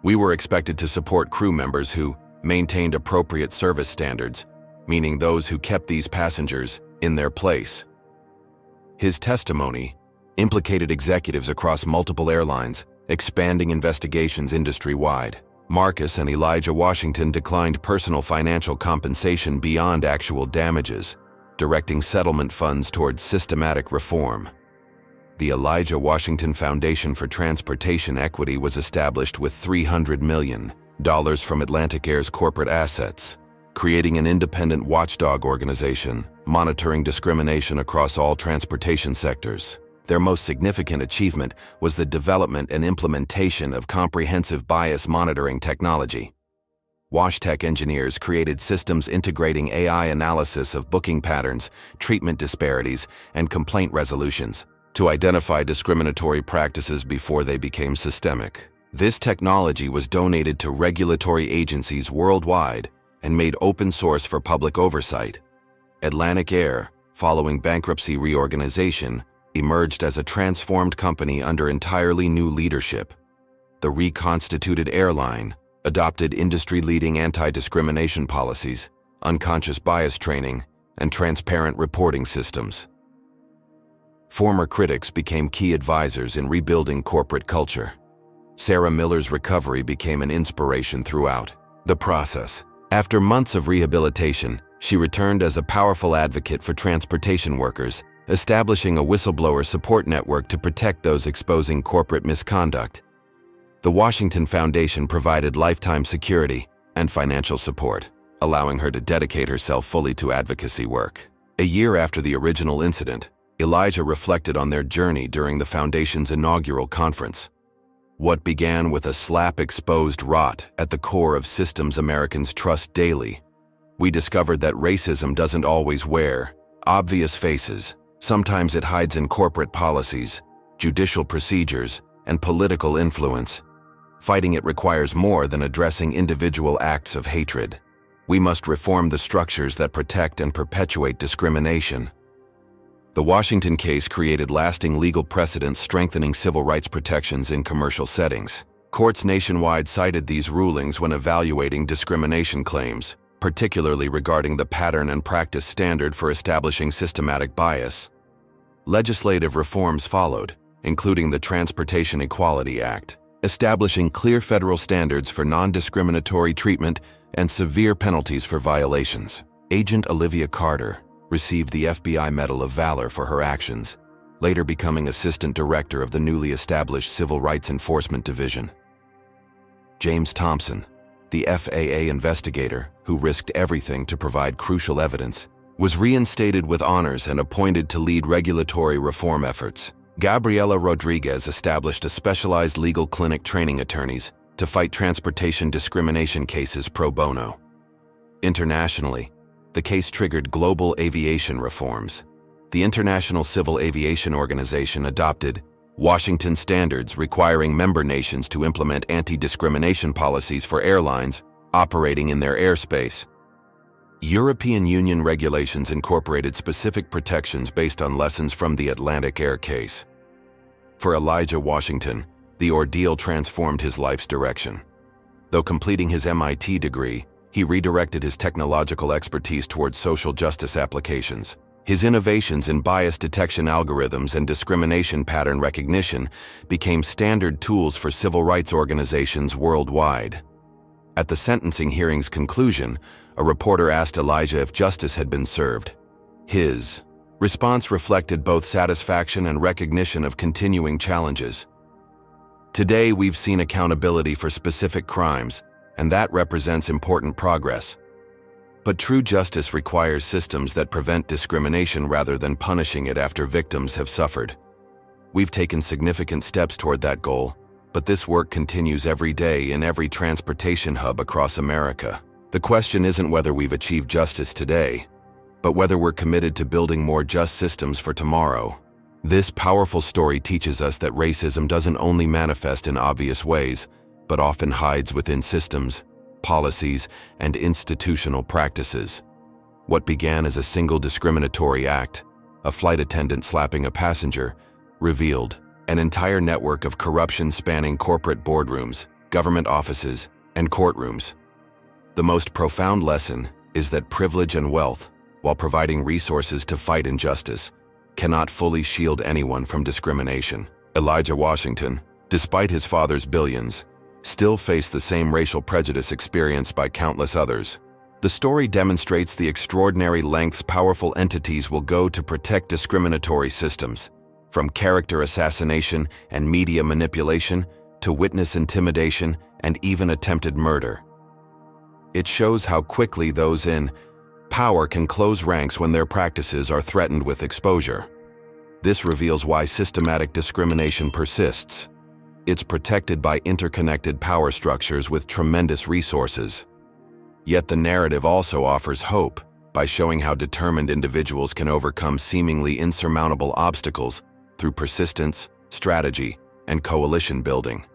We were expected to support crew members who maintained appropriate service standards, meaning those who kept these passengers in their place. His testimony implicated executives across multiple airlines, expanding investigations industry-wide. Marcus and Elijah Washington declined personal financial compensation beyond actual damages, directing settlement funds towards systematic reform. The Elijah Washington Foundation for Transportation Equity was established with $300 million from Atlantic Air's corporate assets, creating an independent watchdog organization, monitoring discrimination across all transportation sectors. Their most significant achievement was the development and implementation of comprehensive bias monitoring technology. WashTech engineers created systems integrating AI analysis of booking patterns, treatment disparities, and complaint resolutions to identify discriminatory practices before they became systemic. This technology was donated to regulatory agencies worldwide and made open source for public oversight. Atlantic Air, following bankruptcy reorganization, emerged as a transformed company under entirely new leadership. The reconstituted airline adopted industry-leading anti-discrimination policies, unconscious bias training, and transparent reporting systems. Former critics became key advisors in rebuilding corporate culture. Sarah Miller's recovery became an inspiration throughout the process. After months of rehabilitation, she returned as a powerful advocate for transportation workers, establishing a whistleblower support network to protect those exposing corporate misconduct. The Washington Foundation provided lifetime security and financial support, allowing her to dedicate herself fully to advocacy work. A year after the original incident, Elijah reflected on their journey during the Foundation's inaugural conference. What began with a slap exposed rot at the core of systems Americans trust daily. We discovered that racism doesn't always wear obvious faces. Sometimes it hides in corporate policies, judicial procedures, and political influence. Fighting it requires more than addressing individual acts of hatred. We must reform the structures that protect and perpetuate discrimination. The Washington case created lasting legal precedents strengthening civil rights protections in commercial settings. Courts nationwide cited these rulings when evaluating discrimination claims, particularly regarding the pattern and practice standard for establishing systematic bias. Legislative reforms followed, including the Transportation Equality Act, establishing clear federal standards for non-discriminatory treatment and severe penalties for violations. Agent Olivia Carter received the FBI Medal of Valor for her actions, later becoming Assistant Director of the newly established Civil Rights Enforcement Division. James Thompson, the FAA investigator who risked everything to provide crucial evidence, was reinstated with honors and appointed to lead regulatory reform efforts. Gabriela Rodriguez established a specialized legal clinic training attorneys to fight transportation discrimination cases pro bono. Internationally, the case triggered global aviation reforms. The International Civil Aviation Organization adopted Washington standards requiring member nations to implement anti-discrimination policies for airlines operating in their airspace. European Union regulations incorporated specific protections based on lessons from the Atlantic Air case. For Elijah Washington, the ordeal transformed his life's direction. Though completing his MIT degree, he redirected his technological expertise towards social justice applications. His innovations in bias detection algorithms and discrimination pattern recognition became standard tools for civil rights organizations worldwide. At the sentencing hearing's conclusion, a reporter asked Elijah if justice had been served. His response reflected both satisfaction and recognition of continuing challenges. Today, we've seen accountability for specific crimes, and that represents important progress. But true justice requires systems that prevent discrimination rather than punishing it after victims have suffered. We've taken significant steps toward that goal, but this work continues every day in every transportation hub across America. The question isn't whether we've achieved justice today, but whether we're committed to building more just systems for tomorrow. This powerful story teaches us that racism doesn't only manifest in obvious ways, but often hides within systems, policies, and institutional practices. What began as a single discriminatory act, a flight attendant slapping a passenger, revealed an entire network of corruption spanning corporate boardrooms, government offices, and courtrooms. The most profound lesson is that privilege and wealth, while providing resources to fight injustice, cannot fully shield anyone from discrimination. Elijah Washington, despite his father's billions, still faced the same racial prejudice experienced by countless others. The story demonstrates the extraordinary lengths powerful entities will go to protect discriminatory systems. from character assassination and media manipulation to witness intimidation and even attempted murder. It shows how quickly those in power can close ranks when their practices are threatened with exposure. This reveals why systematic discrimination persists. It's protected by interconnected power structures with tremendous resources. Yet the narrative also offers hope by showing how determined individuals can overcome seemingly insurmountable obstacles through persistence, strategy, and coalition building.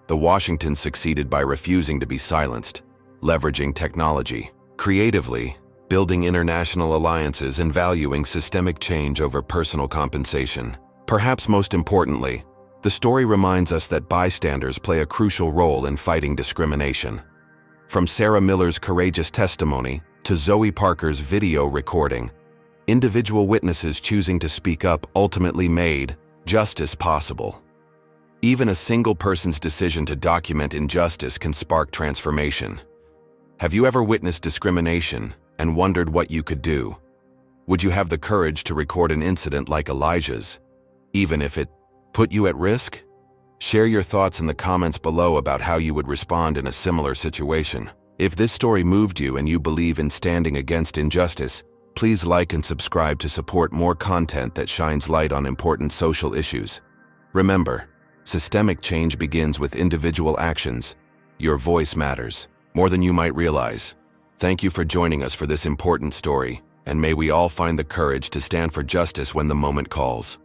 The Washingtons succeeded by refusing to be silenced, leveraging technology, creatively, building international alliances and valuing systemic change over personal compensation. Perhaps most importantly, the story reminds us that bystanders play a crucial role in fighting discrimination. From Sarah Miller's courageous testimony to Zoe Parker's video recording, individual witnesses choosing to speak up ultimately made justice possible. Even a single person's decision to document injustice can spark transformation. Have you ever witnessed discrimination and wondered what you could do? Would you have the courage to record an incident like Elijah's, even if it put you at risk? Share your thoughts in the comments below about how you would respond in a similar situation. If this story moved you and you believe in standing against injustice, please like and subscribe to support more content that shines light on important social issues. Remember, systemic change begins with individual actions. Your voice matters more than you might realize. Thank you for joining us for this important story, and may we all find the courage to stand for justice when the moment calls.